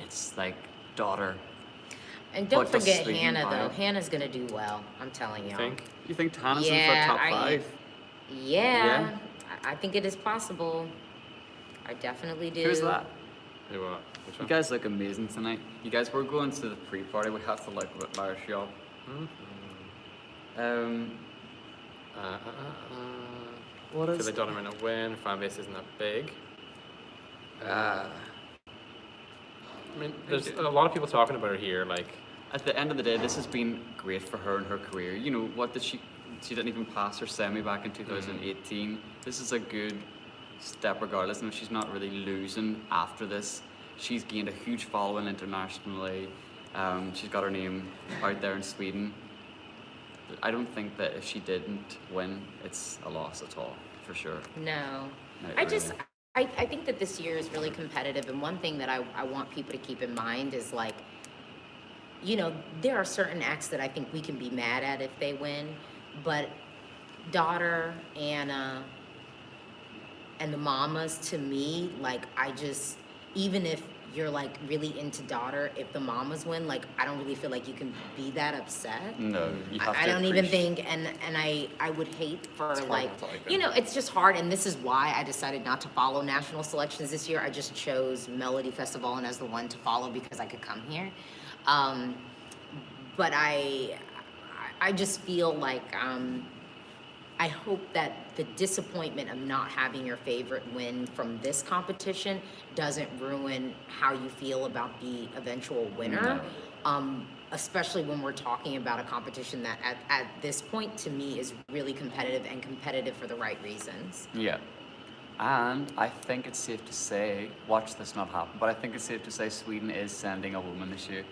it's like Daughter. And don't But does forget Sweden Hannah buy though. it? Hannah's gonna do well. I'm telling you. I think. You think Tana's in Yeah, for top I- 5? Yeah, I think it is possible. I definitely do. Who's that? Who what? Which You one? guys look amazing tonight. You guys, we're going to the pre-party. We have to like a bit Irish, y'all. What I is? feel like Donna might not win. Her fan base isn't that big. I mean, there's a lot of people talking about her here. Like, At the end of the day, this has been great for her and her career. You know, what did she didn't even pass her semi back in 2018. This is a good step regardless, and if she's not really losing after this, she's gained a huge following internationally. She's got her name out there in Sweden. I don't think that if she didn't win, it's a loss at all, for sure. No. Not I just, really. I think that this year is really competitive. And one thing that I want people to keep in mind is like, you know, there are certain acts that I think we can be mad at if they win. But Daughter, Anna, and the Mamas, to me, like, I just, even if you're like really into Daughter, if the Mamas win, like, I don't really feel like you can be that upset. No, you have I to don't even appreciate- think, and I would hate for hard like, not to like you them. know, it's just hard, and this is why I decided not to follow national selections this year. I just chose Melodifestivalen as the one to follow because I could come here. But I just feel like I hope that the disappointment of not having your favorite win from this competition doesn't ruin how you feel about the eventual winner. Especially when we're talking about a competition that at this point to me is really competitive and competitive for the right reasons. Yeah. And I think it's safe to say, watch this not happen, but I think it's safe to say Sweden is sending a woman this year.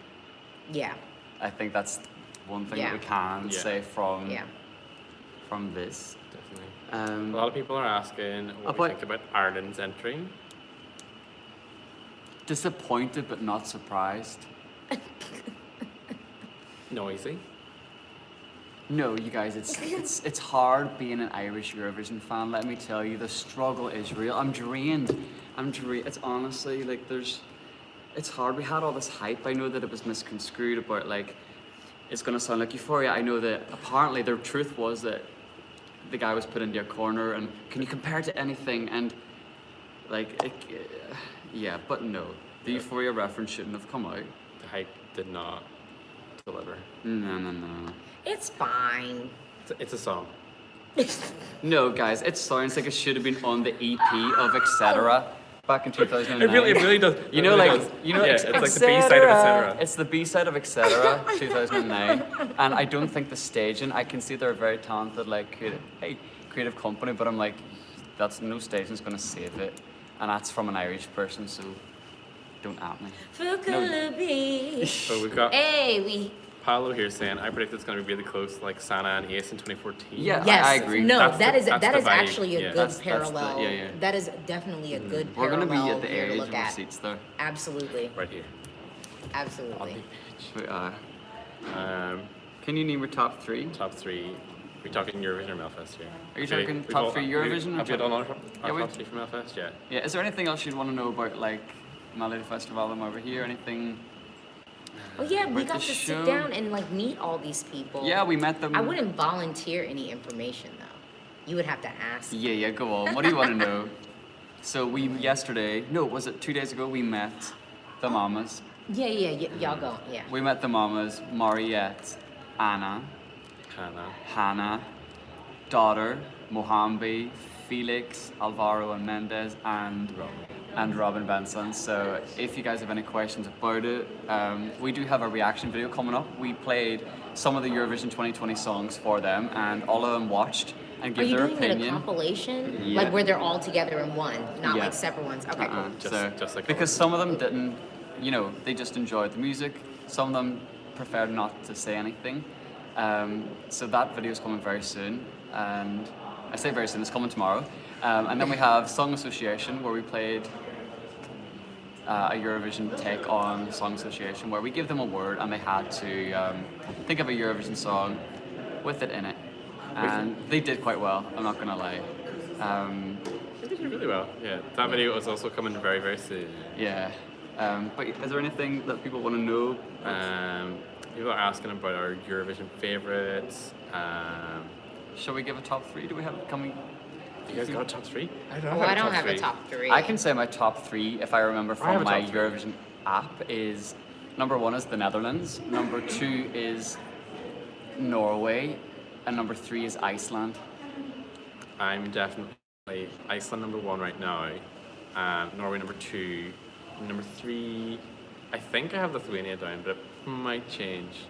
Yeah, I think that's one thing Yeah. that we can Yeah. say from yeah. this. definitely. A lot of people are asking what we about- think about Ireland's entry. Disappointed but not surprised. Noisy. No, you guys, it's hard being an Irish Eurovision fan. Let me tell you, the struggle is real. I'm drained. It's honestly like it's hard. We had all this hype. I know that it was misconstrued about like it's gonna sound like Euphoria. I know that apparently the truth was that the guy was put into a corner. And can you compare it to anything? And like, yeah, but no, the Euphoria reference shouldn't have come out. The hype did not deliver. No. It's fine. It's a song. No, guys, it sounds like it should have been on the EP of Etc. back in 2009. It really does. You know, It really like, does. you know, Yeah, it's like the B-side of Etc. It's the B-side of Etc. 2009, and I don't think the staging. I can see they're a very talented, like, creative company, but I'm like, that's no staging's gonna save it, and that's from an Irish person, so Don't at me. Fukulubi. So we've got Hey, Paolo here saying, I predict it's going to be really close, like Sana and Ace in 2014. Yeah, yes, I agree. no, That's that the- is that's that the is vibe. actually a Yeah. good That's the- parallel. yeah. That is definitely a good We're parallel gonna be at the here to edge look of our at. seats there. Absolutely, Right here. absolutely. We are. Um, Can you name your top three? top three. We're talking Eurovision or Melfest here. Are you Okay, talking we've top all- three Eurovision or Have you top- done our Yeah, we- top three for Melfest? Yeah. Yeah. Is there anything else you'd want to know about like Melodifestivalen over here? Anything? Oh yeah, we With got the to show- sit down and like meet all these people. Yeah, we met them. I wouldn't volunteer any information though. You would have to ask. Yeah, go on. What do you want to know? So was it 2 days ago? We met the mamas. Yeah, y'all go. Yeah. We met the mamas, Mariette, Anna, Hannah, daughter, Mohambi, Felix, Alvaro and Mendez, and Robin Benson. So if you guys have any questions about it, we do have a reaction video coming up. We played some of the Eurovision 2020 songs for them, and all of them watched and Are gave you their doing it a opinion. compilation? Yeah. Like where they're all together in one, not Yeah. like separate ones. Okay, cool. Just like because some of them didn't, they just enjoyed the music. Some of them preferred not to say anything. So that video is coming very soon, and I say very soon, it's coming tomorrow. And then we have Song Association, where we played a Eurovision take on Song Association, where we give them a word and they had to think of a Eurovision song with it in it. And they did quite well, I'm not gonna lie. They did really well. Yeah. That video is also coming very, very soon. Yeah. But is there anything that people want to know? People are asking about our Eurovision favorites. Shall we give a top three? Do we have coming? You guys got a top three? I don't Oh, I don't have a top three. I can say my top three, if I remember I have from a my top three. Eurovision app, is number 1 is the Netherlands, number 2 is Norway, and number 3 is Iceland. I'm definitely Iceland number 1 right now. Norway number 2. Number 3, I think I have Lithuania down, but it might change.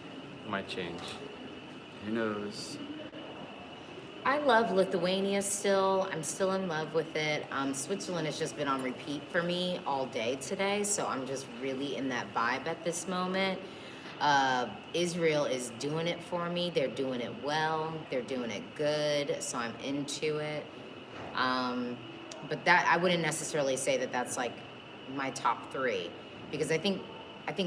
Who knows? I love Lithuania still. I'm still in love with it. Switzerland has just been on repeat for me all day today, so I'm just really in that vibe at this moment. Israel is doing it for me. They're doing it well. They're doing it good, so I'm into it. But that I wouldn't necessarily say that that's like my top 3, because I think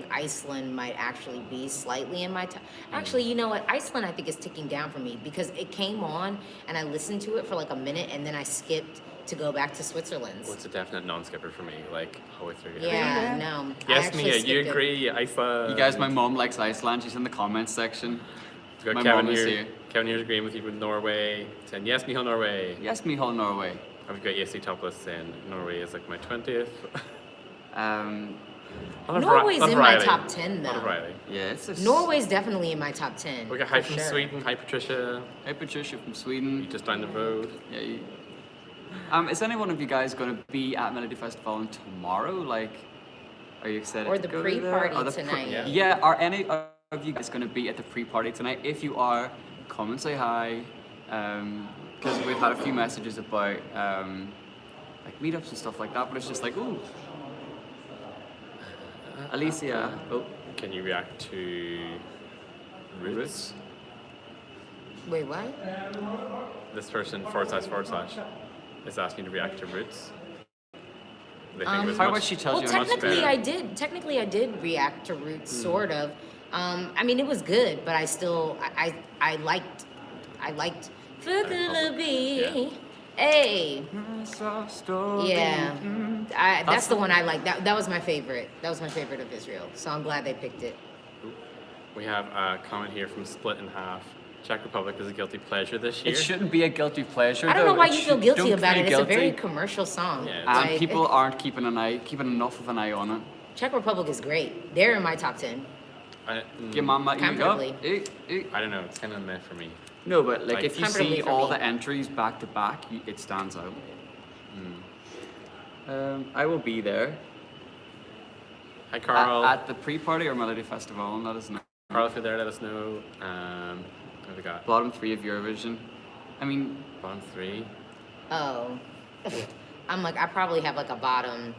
Iceland might actually be slightly in my top. Actually, you know what? Iceland I think is ticking down for me because it came on and I listened to it for like a minute and then I skipped to go back to Switzerland's. Well, it's a definite non-skipper for me, like halfway through. Yeah, no. I Yes, actually Mia, you skipped it. agree, Iceland. You guys, my mom likes Iceland. She's in the comments section. We've got my Kevin mom is here. here. Kevin here's agreeing with you with Norway, saying yes, Miho, Norway. Yes, Michal, Norway. And we've got AC Topless saying Norway is like my 20th. Norway's in my top 10 A lot of though. Riley. Yeah, it's a Norway's definitely in my top 10. We got Hi for from sure. Sweden. Hi, Patricia. Hey, Patricia from You Sweden. just down the road. Yeah. Is any one of you guys going to be at Melodifestivalen tomorrow? Like, are you excited Or to the go pre-party there? Or tonight. Yeah. Are any of you guys going to be at the pre-party tonight? If you are, come and say hi. Because we've had a few messages about like meetups and stuff like that, but it's just like, ooh. Alicia. Oh, Can you react to Roots? Wait, what? This person, / is asking you to react to Roots. They think it was how much- about she tells Well, you how much technically better? I did. Technically, I did react to Roots, sort of. I mean, it was good, but I still, I liked Fukulubi. Hey, yeah, that's the one I like. That was my favorite. That was my favorite of Israel. So I'm glad they picked it. We have a comment here from Split in Half. Czech Republic is a guilty pleasure this year. It shouldn't be a guilty pleasure. I don't know though. why It you feel should- guilty don't about feel it. It's a very guilty. commercial song. Yeah. And Like, people aren't keeping enough of an eye on it. Czech Republic is great. They're in my top 10. Your mama, you go. Comfortably. I don't know. It's kind of meh for me. No, but like Like, if you comfortably see for all me. the entries back to back, it stands out. I will be there Hi, Carl. at the pre-party or Melodifestivalen. Let us know. Carl, if you're there, let us know. What have we got? Bottom 3 of Eurovision. I mean, Bottom 3. Oh, I'm like, I probably have like a bottom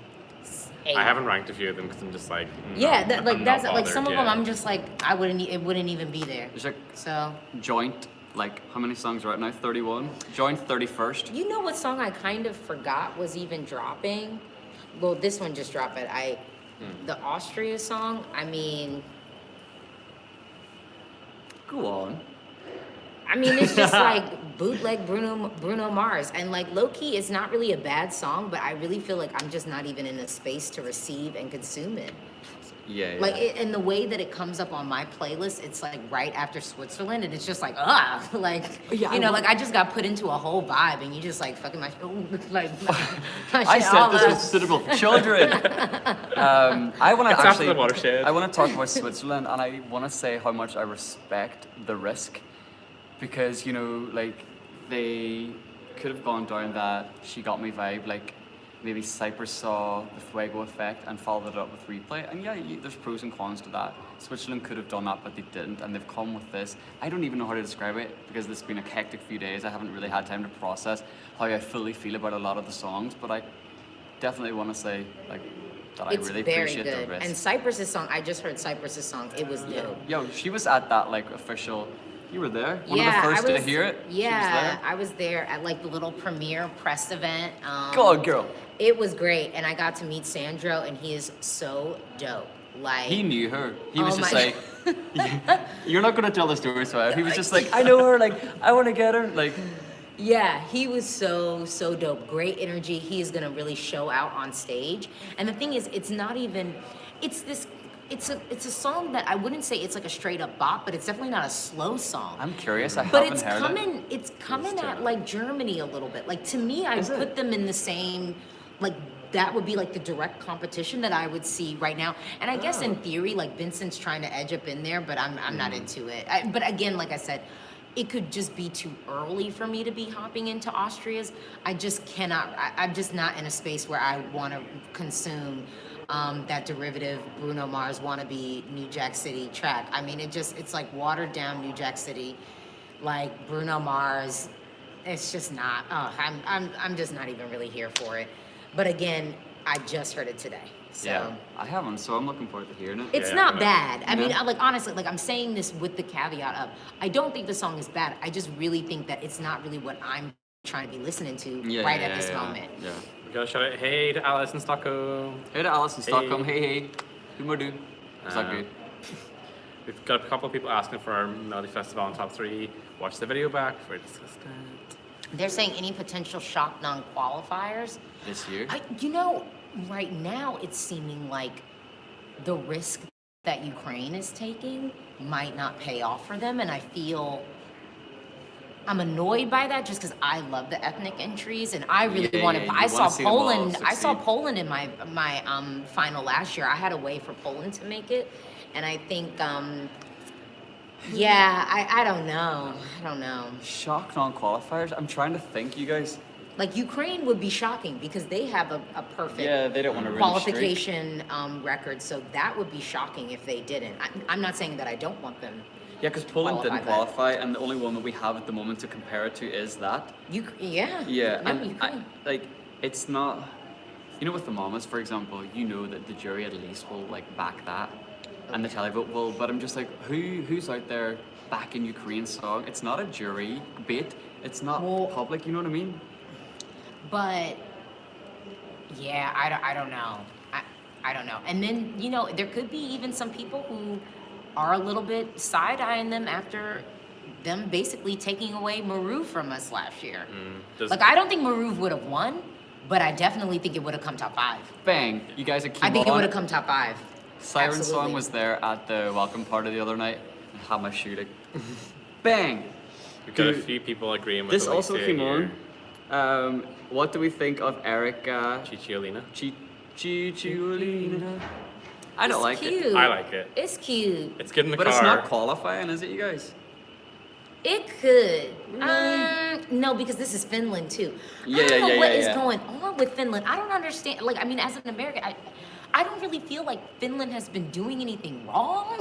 I haven't ranked a few of them because I'm just like, Yeah, I'm like not that's like bothered, some of yeah. them I'm just like it wouldn't even be there. There's like So Joint, like how many songs right now? 31. Joint 31st. you know what song I kind of forgot was even dropping? Well, this one just dropped, but the Austria song. I mean, Go on. it's just like bootleg Bruno Mars, and like low key, it's not really a bad song, but I really feel like I'm just not even in a space to receive and consume it. Yeah. Like in the way that it comes up on my playlist, it's like right after Switzerland, and it's just like like Yeah, like I just got put into a whole vibe, and you just like fucking my like my I shit said all this up. was suitable for children. I want to It's after actually. the watershed. I want to talk about Switzerland, and I want to say how much I respect the risk, because like they could have gone down that She Got Me vibe, like maybe Cyprus saw the Fuego effect and followed it up with Replay, and yeah, there's pros and cons to that. Switzerland could have done that, but they didn't, and they've come with this. I don't even know how to describe it because it's been a hectic few days. I haven't really had time to process how I fully feel about a lot of the songs, but I definitely want to say like that It's I really very appreciate good. the risk. And Cypress's song, I just heard Cypress's song. It was dope. Yo, she was at that like official. You were there. One Yeah, of the first I was, to hear it. Yeah, I was there at like the little premiere press event. Go on, girl. It was great, and I got to meet Sandro, and he is so dope. Like He knew her. He was Oh just my like, you're not gonna tell the story, so he was just like, I know her. Like, I want to get her. Like, yeah, he was so dope. Great energy. He is gonna really show out on stage. And the thing is, it's not even. It's this. It's a song that I wouldn't say it's like a straight up bop, but it's definitely not a slow song. I'm curious. I But haven't heard it. it's coming at like Germany a little bit. Like to me, I Is it? put them in the same, like that would be like the direct competition that I would see right now. And I guess in theory, like Vincent's trying to edge up in there, but I'm not into it. But again, like I said, it could just be too early for me to be hopping into Austria's. I just cannot. I'm just not in a space where I want to consume that derivative Bruno Mars wannabe New Jack City track. I mean, it's like watered down New Jack City, like Bruno Mars. It's just not. Oh, I'm just not even really here for it. But again, I just heard it today. So Yeah, I haven't, so I'm looking forward to hearing it. it's Yeah, not yeah. bad. I mean, Yeah. like honestly, like I'm saying this with the caveat of I don't think the song is bad. I just really think that it's not really what I'm trying to be listening to at this moment. Yeah. We gotta shout out, hey to Alice in Stockholm. Hey to Alice in Stockholm. Hey. Who more do? Is that Um, good? We've got a couple of people asking for our Melodifestivalen top 3. Watch the video back before we discuss that. They're saying any potential shock non-qualifiers. This year? Right now it's seeming like the risk that Ukraine is taking might not pay off for them, and I feel I'm annoyed by that just because I love the ethnic entries and I really Yeah, wanted. yeah, I you saw wanna see them all Poland. I saw succeed. Poland in my final last year. I had a way for Poland to make it, and I think I don't know. Shock non-qualifiers? I'm trying to think, you guys. Like Ukraine would be shocking because they have a perfect Yeah, they don't want to ruin the streak. qualification record, so that would be shocking if they didn't. I'm not saying that I don't want them. Yeah, because Poland didn't Qualify qualify, and the only one that we have at the moment to compare it to is that. Yeah. Yeah, No, and Ukraine. it's not. With the Mamas, for example, that the jury at least will like back that, and the televote will. But I'm just like, who's out there backing Ukraine's song? It's not a jury bait. It's not public. You know what I mean? But yeah, I don't know. I don't know. And then there could be even some people who are a little bit side-eyeing them after them basically taking away Maru from us last year. Like I don't think Maru would have won, but I definitely think it would have come top 5. Bang! You guys are. I think it would have come top 5. Siren Absolutely. Song was there at the welcome party the other night. And had my shooting. Bang! We've got a Dude, few people agreeing with This Alicia also came here. on. What do we think of Erica Cicciolina. Cicciolina? I don't like cute. it. I like it. It's cute. It's good in the But car. it's not qualifying, is it, you guys? It could. No, because this is Finland too. Yeah, I don't know yeah, what yeah, is yeah. going on with Finland. I don't understand. Like, I mean, as an American, I don't really feel like Finland has been doing anything wrong.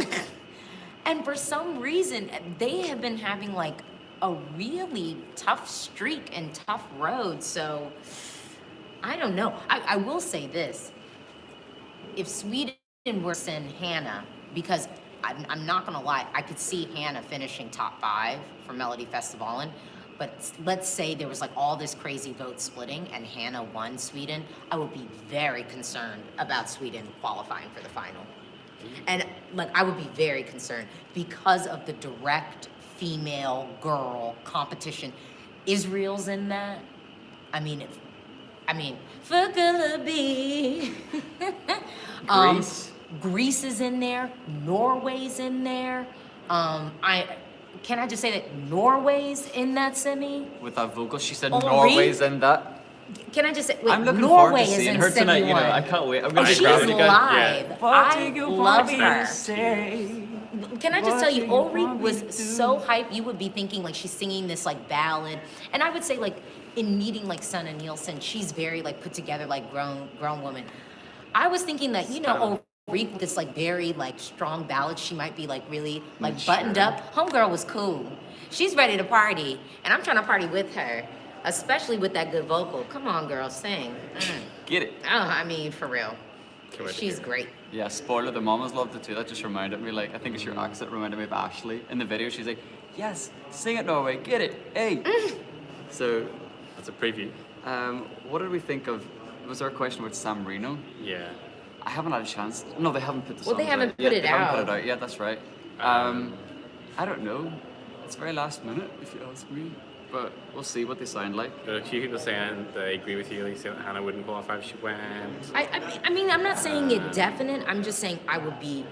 And for some reason, they have been having like a really tough streak and tough road. So I don't know. I will say this. if Sweden were to send Hannah, because I'm not gonna lie, I could see Hannah finishing top 5 for Melodifestivalen. But let's say there was like all this crazy vote splitting and Hannah won Sweden, I would be very concerned about Sweden qualifying for the final. And like I would be very concerned because of the direct female girl competition. Israel's in that. I mean, Fuckalaby. Greece. Greece is in there. Norway's in there. Can I just say that Norway's in that semi? With that vocal, she said Henri? Norway's in that. Can I just say, wait, I'm looking Norway forward to is seeing in her semi tonight. You know, one. I can't wait. I'm Oh, gonna she's grab it again. live. Yeah. I love her. Can I just tell you, Ori was so hype. You would be thinking like she's singing this like ballad, and I would say like in meeting like Sana Nielsen, she's very like put together, like grown woman. I was thinking that Ori with this like very like strong ballad, she might be like really like buttoned up. Homegirl was cool. She's ready to party, and I'm trying to party with her, especially with that good vocal. Come on, girl, sing. Get it. Oh, I mean, for real. She's great. Yeah, spoiler, the mamas loved it too. That just reminded me, like, I think it's your accent reminded me of Ashley. In the video, she's like, yes, sing it, Norway, get it, hey. So, That's a preview. what did we think of, was there a question about San Marino? Yeah. I haven't had a chance. No, they haven't put the Well, they songs haven't out. put Yeah, it they haven't put out. it out. Yeah, that's right. I don't know. It's very last minute, if you ask me. But we'll see what they sound like. There are a few people saying they agree with you. They say that Hannah wouldn't qualify if she went. I mean, I'm not saying it definite. I'm just saying I would be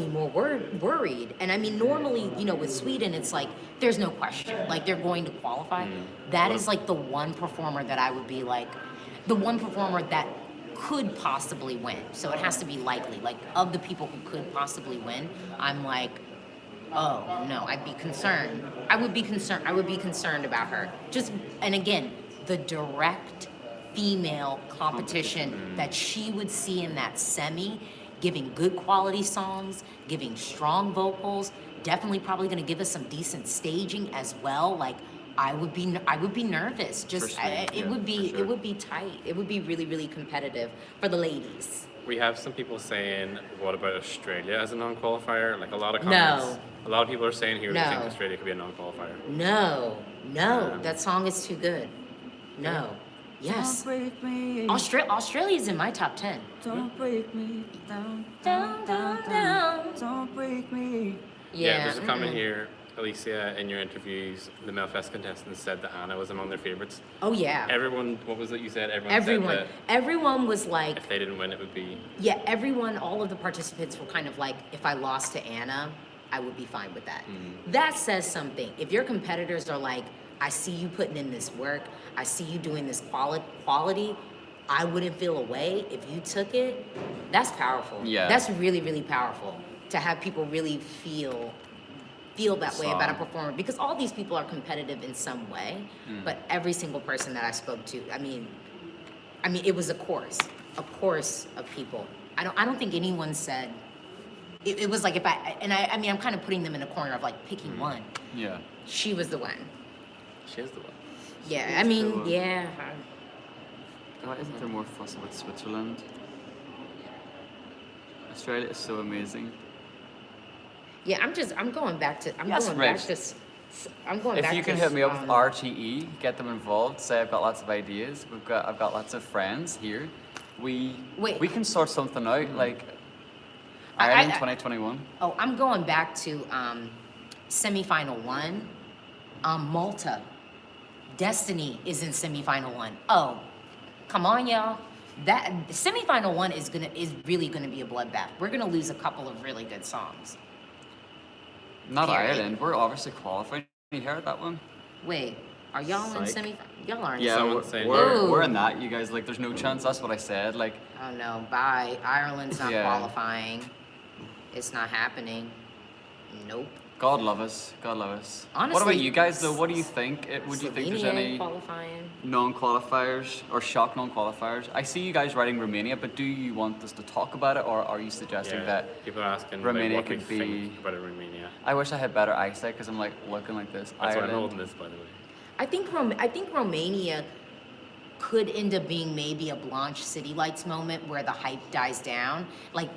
more worried. And I mean, normally, with Sweden, it's like there's no question, like they're going to qualify. That is like the one performer that I would be like, the one performer that could possibly win. So it has to be likely. Like of the people who could possibly win, I'm like, oh no, I'd be concerned. I would be concerned about her. And again, the direct female competition that she would see in that semi, giving good quality songs, giving strong vocals, definitely probably going to give us some decent staging as well. Like I would be nervous. It would be tight. It would be really, really competitive for the ladies. We have some people saying, what about Australia as a non-qualifier? Like a lot of comments. A lot of people are saying here they think Australia could be a non-qualifier. No, that song is too good. No. Yes. Australia's in my top 10. Don't break me down. Don't break me. Yeah, there's a comment here. Alicia, in your interviews, the Melfest contestants said that Anna was among their favorites. Oh yeah. Everyone, what was it you said? Said Everyone was like, if they didn't win, it would be. Yeah, all of the participants were kind of like, if I lost to Anna, I would be fine with that. That says something. If your competitors are like, I see you putting in this work, I see you doing this quality, I wouldn't feel a way if you took it. That's powerful. Yeah. That's really, really powerful to have people really feel that way about a performer, because all these people are competitive in some way, but every single person that I spoke to, I mean it was a chorus of people. I don't think anyone said it was like I'm kind of putting them in a corner of like picking one. Yeah. She was the one. She is the one. Yeah, I mean, yeah. Why isn't there more fuss about Switzerland? Australia is so amazing. Yeah, I'm going back to. If you can hit me up with RTE, get them involved. Say I've got lots of ideas. I've got lots of friends here. We can sort something out like Ireland 2021. Oh, I'm going back to semifinal 1. Malta. Destiny is in semifinal 1. Oh, come on, y'all. That semifinal 1 is really gonna be a bloodbath. We're gonna lose a couple of really good songs. Not Period. Ireland. We're obviously qualified. You heard that one? Wait, are y'all in Psych. Y'all aren't. Yeah, Someone's saying we're in that. You guys, like, there's no chance. That's what I said. Like, Oh no, bye. Ireland's not Yeah. qualifying. It's not happening. Nope. God love us. God love us. Honestly, what about you guys, though? What do you think? Would you think there's Slovenia any qualifying? non-qualifiers or shock non-qualifiers? I see you guys writing Romania, but do you want us to talk about it, or are you suggesting that people are asking Romania what we could be- think about Romania. I wish I had better eyesight because I'm like looking like this. That's why I'm Ireland. holding this, by the way. I think Romania could end up being maybe a Blanche City Lights moment where the hype dies down, like,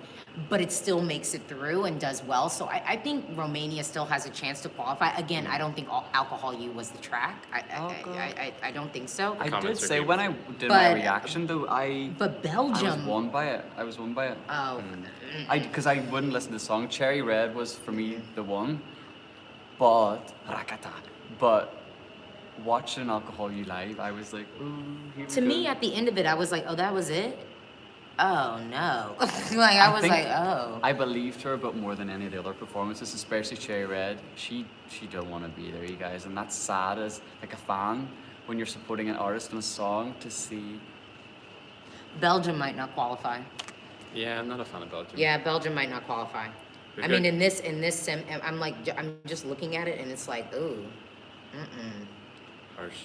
but it still makes it through and does well. So I think Romania still has a chance to qualify. Again, I don't think Alcohol You was the track. I don't think so. I did comments are say when I beautiful. did my But- reaction though, But I was Belgium, won by it. I was won by it. oh, Because I wouldn't listen to the song. Cherry Red was for me the one, but Rakata. But watching Alcohol You live, I was like, ooh. Here we to go. me at the end of it, I was like, oh, that was it? Oh no. Like I was think like, oh. I believed her, but more than any of the other performances, especially Cherry Red, she don't want to be there, you guys, and that's sad as like a fan when you're supporting an artist in a song to see. Belgium might not qualify. Yeah, I'm not a fan of Belgium. Yeah, Belgium might not qualify. We've I mean, got- in this sim, I'm just looking at it and it's like, ooh, Harsh.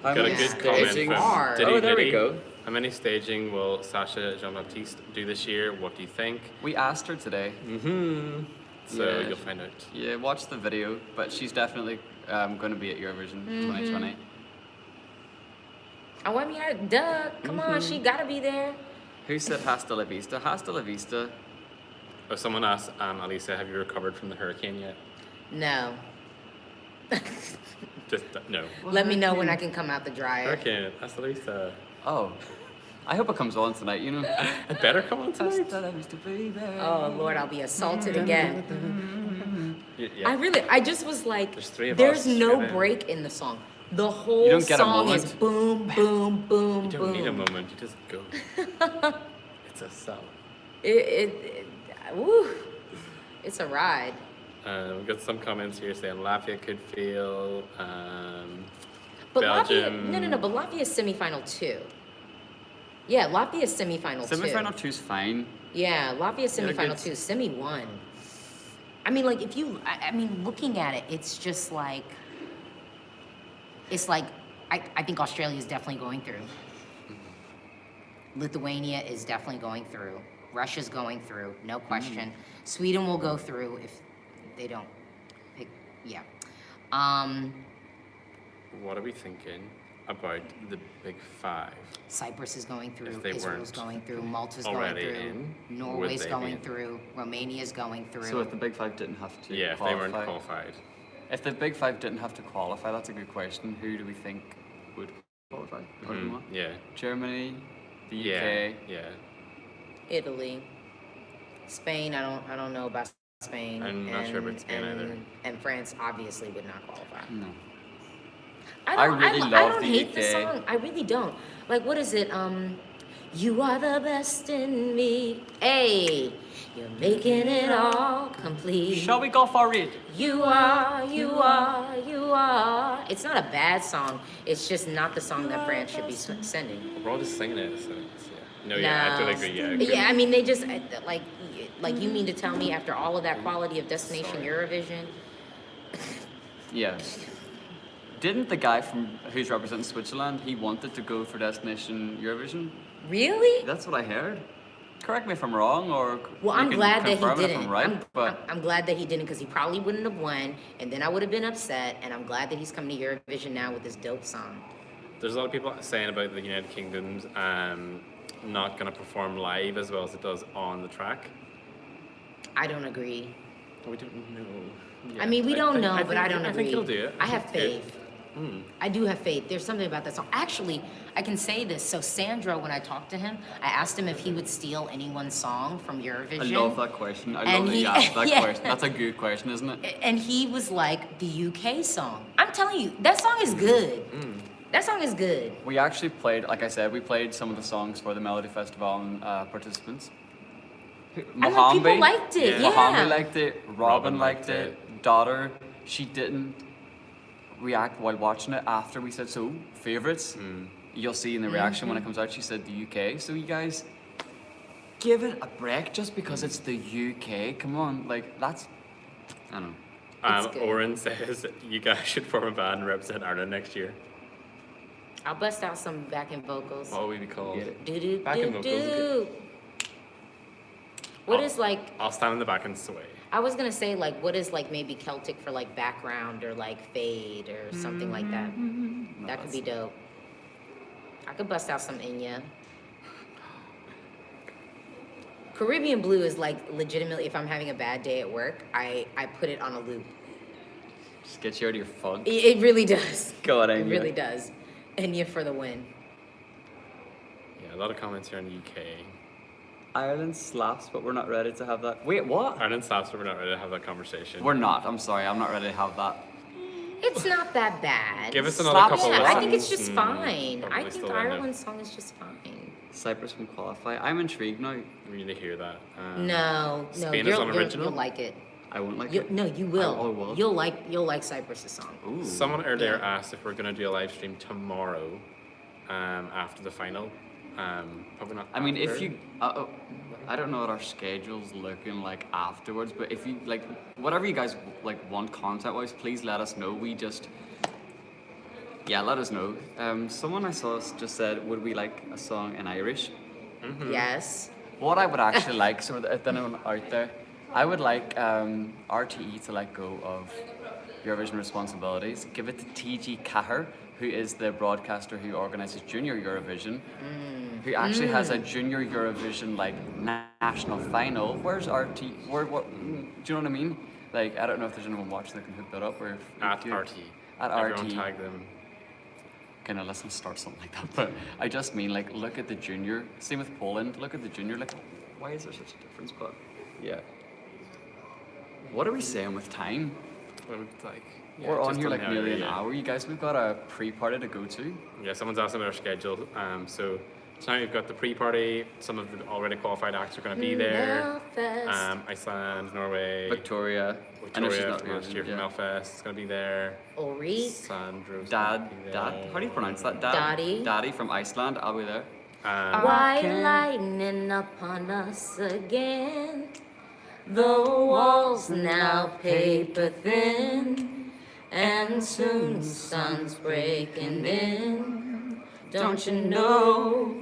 How Got a many good staging? comment Hard. from Diddy Oh, there we Liddy. go. How many staging will Sasha Jean-Baptiste do this year? What do you think? We asked her today. Mm-hmm. So Yeah. you'll find out. Yeah, watch the video, but she's definitely going to be at Eurovision 2020. Oh, I mean, duh, come on, she gotta be there. Who said Hasta La Vista? Hasta La Vista. Oh, someone asked Alisa, have you recovered from the hurricane yet? No. Just no. Let me know when I can come out the dryer. Hurricane, that's Alisa. Oh, I hope it comes on tonight, you know. It better come on tonight. Hasta La Vista, baby. Oh Lord, I'll be assaulted again. Yeah. I just was like, There's three of there's us, no you're there. break in the song. The whole don't get a song is moment. boom, boom, boom, You don't boom. need a moment, you just go. It's a song. Woo, it's a ride. We've got some comments here saying Latvia could feel. But Belgium. Latvia, no, but Latvia is semifinal 2. Yeah, Latvia is semifinal 2. Semi-final 2's fine. Yeah, Latvia is Yeah, semifinal good. 2, semi 1. I mean, like, if you, I mean, looking at it, it's just like, it's like, I think Australia is definitely going through. Lithuania is definitely going through. Russia's going through, no question. Sweden will go through if they don't pick, yeah. What are we thinking about the big five? Cyprus is going through, If they Israel's weren't going through, Malta's going already through, in, would Norway's they be going in? through, Romania's going through. So if the Big Five didn't have to Yeah, if they qualify, weren't qualified. If the Big Five didn't have to qualify, that's a good question. Who do we think would qualify? Or do you want? Yeah. Germany, the UK. Yeah. Yeah. Italy, Spain. I don't know about Spain. I'm not sure about Spain either. And France obviously would not qualify. No. I really I love don't the hate the UK. song. I really don't. Like, what is it? You are the best in me. Hey, you're making it all complete. Shall we go for it? You are, you are, you are. It's not a bad song. It's just not the song that France should be sending. We're all just singing it, so it's, yeah. No, yeah, I totally agree. Yeah. I agree. Yeah, I mean, they just like you mean to tell me after all of that quality of Destination Eurovision? Yeah. Didn't the guy from who's representing Switzerland, he wanted to go for Destination Eurovision? Really? That's what I heard. Correct me if I'm wrong, or Well, you I'm can glad that he confirm it if didn't. I'm right, but I'm glad that he didn't because he probably wouldn't have won, and then I would have been upset. And I'm glad that he's coming to Eurovision now with this dope song. There's a lot of people saying about the United Kingdom's not going to perform live as well as it does on the track. I don't agree. We don't know. I mean, we don't know, but I don't I agree. think he'll do it. I have think it's good. faith. I do have faith. There's something about that song. Actually, I can say this. So Sandro, when I talked to him, I asked him if he would steal anyone's song from Eurovision. I love that question. I And love that he- you asked that yeah. question. That's a good question, isn't it? And he was like, the UK song. I'm telling you, that song is good. That song is good. We actually played, like I said, we played some of the songs for the Melodifestivalen participants. And like, people liked it, yeah. Mohambi liked it. Robin Robin liked liked it. Daughter, she didn't react while watching it after we said so. Favorites, you'll see in the reaction when it comes out. She said the UK. So you guys, give it a break just because it's the UK. Come on, like that's, I don't know. It's good. Oren says you guys should form a band and represent Ireland next year. I'll bust out some backing vocals. What would we be called? Get it. Do do Backing do vocals is good. do. What I'll- is like? I'll stand in the back and sway. I was gonna say like, what is like maybe Celtic for like background or like fade or something like that. That could be dope. I could bust out some Enya. Caribbean Blue is like legitimately, if I'm having a bad day at work, I put it on a loop. Just get you out of your funk. It really does. Go on, It Enya. really does. Enya for the win. Yeah, a lot of comments here in the UK. Ireland slaps, but we're not ready to have that. Wait, what? Ireland slaps, but we're not ready to have that conversation. We're not. I'm sorry. I'm not ready to have that. It's not that bad. Give us another Slap couple it. of I think it's listens just and fine. probably I think still end it. Ireland's song is just fine. Cyprus can qualify. I'm intrigued now. We need to hear that. No, Spain is unoriginal? you'll like it. I won't like You, it. no, you will. I will. You'll like Cyprus's song. Ooh. Someone earlier Yeah. asked if we're going to do a live stream tomorrow after the final. Probably not. I mean, if after. you, I don't know what our schedule's looking like afterwards, but if you like, whatever you guys like want content-wise, please let us know. We just, yeah, let us know. Someone I saw just said, would we like a song in Irish? Yes. What I would actually like, so that if anyone out there, I would like RTE to let go of Eurovision responsibilities, give it to TG Cahir, who is the broadcaster who organises Junior Eurovision, who actually has a Junior Eurovision like national final. Where's RT? What? Do you know what I mean? Like, I don't know if there's anyone watching that can hook that up, or if At you- RT. At Everyone RT. tag them. Okay, now let's not start something like that. But I just mean, like, look at the junior. Same with Poland. Look at the junior. Like, why is there such a difference? But yeah. What are we saying with time? What would like? Yeah, We're on just here like how- nearly an yeah. hour. You guys, we've got a pre-party to go to. Yeah, someone's asking about our schedule. So tonight we've got the pre-party. Some of the already qualified acts are going to be there. Melfest. Iceland, Norway, Victoria. I know she's Victoria not from last year yeah. from Melfest is going to be there. Ori. Sandro's Dad, gonna be Dad. there. How do you pronounce that? Dad. Daddy. Daddy from Iceland. I'll be there. White lightning upon us again. The walls now paper thin, and soon sun's breaking in. Don't you know?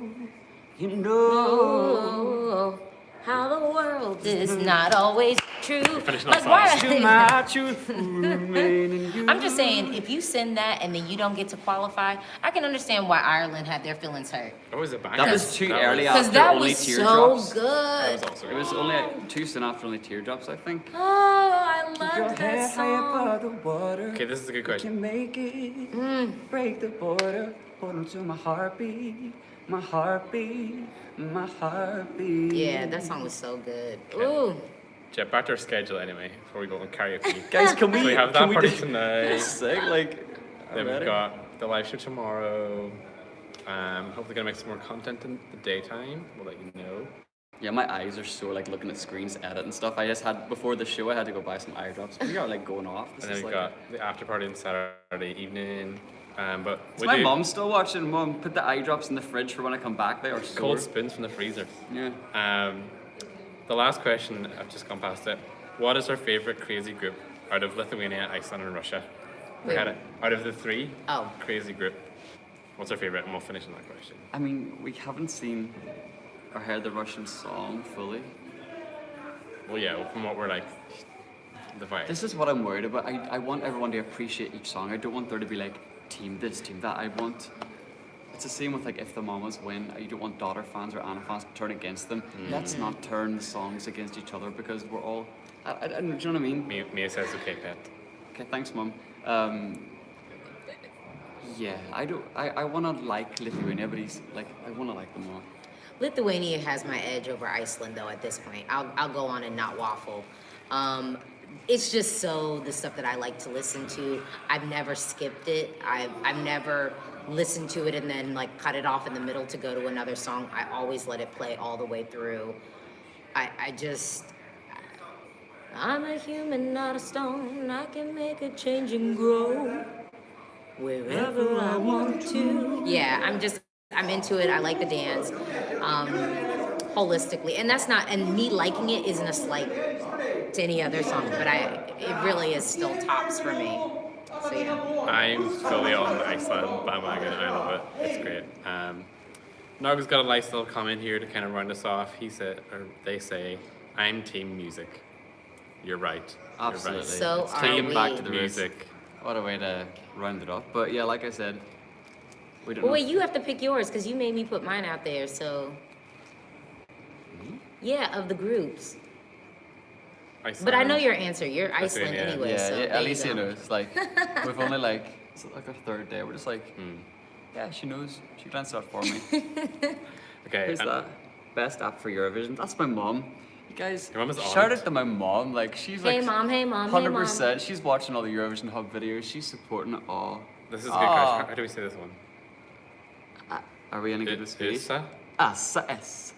You know. How the world is not always true. finishing off why- songs. To my truth, remain you. I'm just saying, if you send that and then you don't get to qualify, I can understand why Ireland had their feelings hurt. That was a banger. That was too early Because after that only was so teardrops. That good. was also It was only too soon after only teardrops, I think. Oh, I love that song. the water. Okay, this is a good question. Make it break the border. Hold on to my heartbeat, my heartbeat, my heartbeat. Yeah, that song was so good. Ooh. Jeff, back to our schedule anyway before we go on karaoke. Guys, can we? So we have can that we party do- tonight. Sick, like. Then already? we've got the live show tomorrow. Hopefully gonna make some more content in the daytime. We'll let you know. Yeah, my eyes are so like looking at screens, edit and stuff. I just had before the show, I had to go buy some eye drops. We are like going off. This And then is we've like. got the after party on Saturday evening. But Is we my do mum still watching? Mum, put the eye drops in the fridge for when I come back. They are so. cold spins from the freezer. Yeah. The last question, I've just gone past it. What is our favorite crazy group out of Lithuania, Iceland, and Russia? We had it out of the three. Oh. Crazy group. What's our favorite? And we'll finish on that question. I mean, we haven't seen or heard the Russian song fully. Well, yeah, from what we're like, the vibe. This is what I'm worried about. I want everyone to appreciate each song. I don't want there to be like team this, team that. I want. It's the same with like if the Mamas win. You don't want daughter fans or Anna fans to turn against them. Let's not turn the songs against each other because we're all. Do you know what I mean? Mia says, okay, pet. Okay, thanks, Mum. Yeah, I do. I want to like Lithuania, but he's like I want to like them all. Lithuania has my edge over Iceland, though, at this point. I'll go on and not waffle. It's just so the stuff that I like to listen to. I've never skipped it. I've never listened to it and then like cut it off in the middle to go to another song. I always let it play all the way through. I'm a human, not a stone. I can make a change and grow wherever I want to. Yeah, I'm into it. I like the dance, holistically, and me liking it isn't a slight to any other song, but it really is still tops for me. So yeah. I'm fully on the Iceland bandwagon. I love it. It's great. Nog's got a nice little comment here to kind of round us off. They say, I'm team music. You're right. Absolutely. You're right. So It's are taking we. back to the roots. Music. What a way to round it off. But yeah, like I said, We don't Well, know. wait, you have to pick yours because you made me put mine out there. So, yeah, of the groups. But I know your answer. You're Iceland yeah. anyway. Yeah, so yeah, there you Alicia go. knows. Like, we've only like, it's like our third day. We're just like, yeah, she knows. She glanced out for me. Okay. Who's and that? Best app for Eurovision. That's my mom. You guys, Your mum is on shout it. out to my mom. Like, she's Hey like, mom, hey mom, hey mom. 100%. She's watching all the Eurovision Hub videos. She's supporting it all. This is a good question. How do we say this one? Are we in a good space? Usa. S.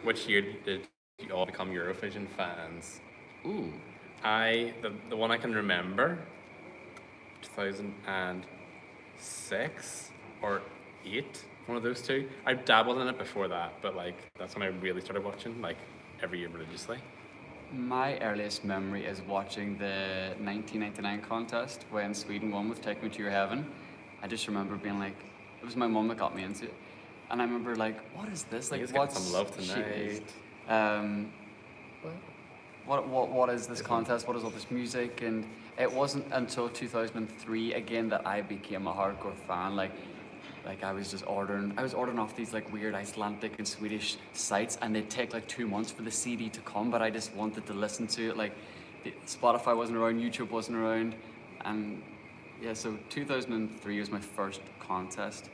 Which year did you all become Eurovision fans? Ooh. The one I can remember, 2006 or 8, one of those two. I dabbled in it before that, but like that's when I really started watching, like every year religiously. My earliest memory is watching the 1999 contest when Sweden won with Take Me to Your Heaven. I just remember being like, it was my mum that got me into it. And I remember like, what is this? Like, He's getting what's some love she is. tonight. What is this contest? What is all this music? And it wasn't until 2003 again that I became a hardcore fan. Like I was ordering off these like weird Icelandic and Swedish sites, and they'd take like 2 months for the CD to come. But I just wanted to listen to it. Like, Spotify wasn't around, YouTube wasn't around, and yeah. So 2003 was my first contest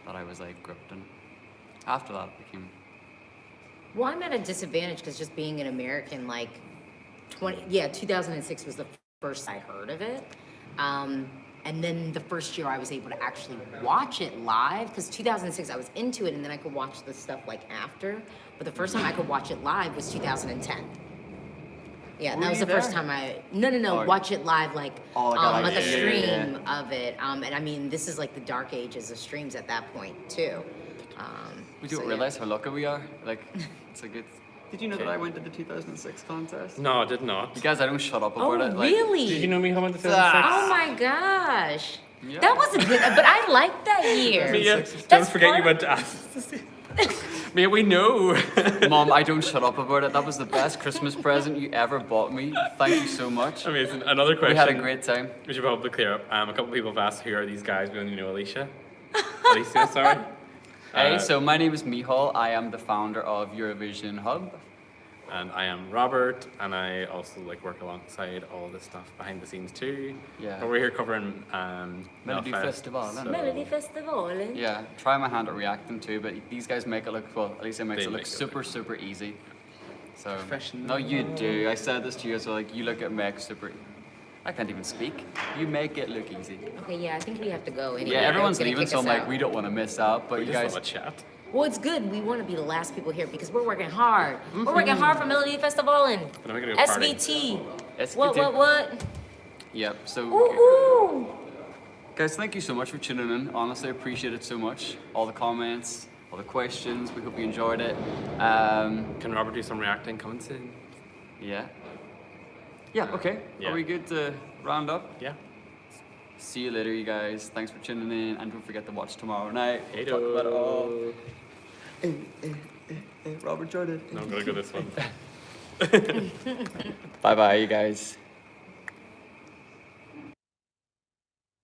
that I was like gripped in. After that, it became. Well, I'm at a disadvantage because just being an American, like 2006 was the first I heard of it. And then the first year I was able to actually watch it live, because 2006 I was into it and then I could watch the stuff like after. But the first time I could watch it live was 2010. Yeah, Were that was you the first there? time no, Oh. watch it live like Oh, like a yeah, stream yeah. of it. And I mean, this is like the dark ages of streams at that point too. We don't So, yeah. realize how lucky we are. Like, it's a good. Did you know that I went to the 2006 contest? No, I did not. You guys, I don't shut up Oh, about it. Like, really? Did you know me coming to 2006? Oh my gosh. Yeah. That was a good, but I liked that year. Mia, That's don't forget part you of- went to Athens. Mia, we know. Mom, I don't shut up about it. That was the best Christmas present you ever bought me. Thank you so much. Amazing. Another question. We had a great time. We should probably clear up. A couple people have asked who are these guys. We only know Alicia. Alicia, sorry. Hey, so my name is Mihal. I am the founder of Eurovision Hub. And I am Robert, and I also like work alongside all this stuff behind the scenes too. Yeah. But we're here covering Melodifestivalen. Melodifestivalen. Yeah, try my hand at reacting too, but these guys make it look, well, at least it makes They it look make it super, look- super easy. So, Professional. no, you do. I said this to you, so like, you look at Meg super, I can't even speak. You make it look easy. Okay, yeah, I think we have to go anyway. Yeah, everyone's They're gonna leaving, kick so I'm us like, out. we don't want to miss out, but We you just guys, love a chat. Well, it's good. We want to be the last people here because we're working hard. We're working hard for Melodifestivalen. But I'm gonna go party. SVT. SVT. What? Yep, so Ooh. guys, thank you so much for tuning in. Honestly, I appreciate it so much. All the comments, all the questions. We hope you enjoyed it. Can Robert do some reacting coming soon? Yeah. Yeah, okay. Yeah. Are we good to round up? Yeah. See you later, you guys. Thanks for tuning in. And don't forget to watch tomorrow night. We'll Hey-do. talk about it all. Robert Jordan. No, I'm gonna go this one. Bye bye, you guys.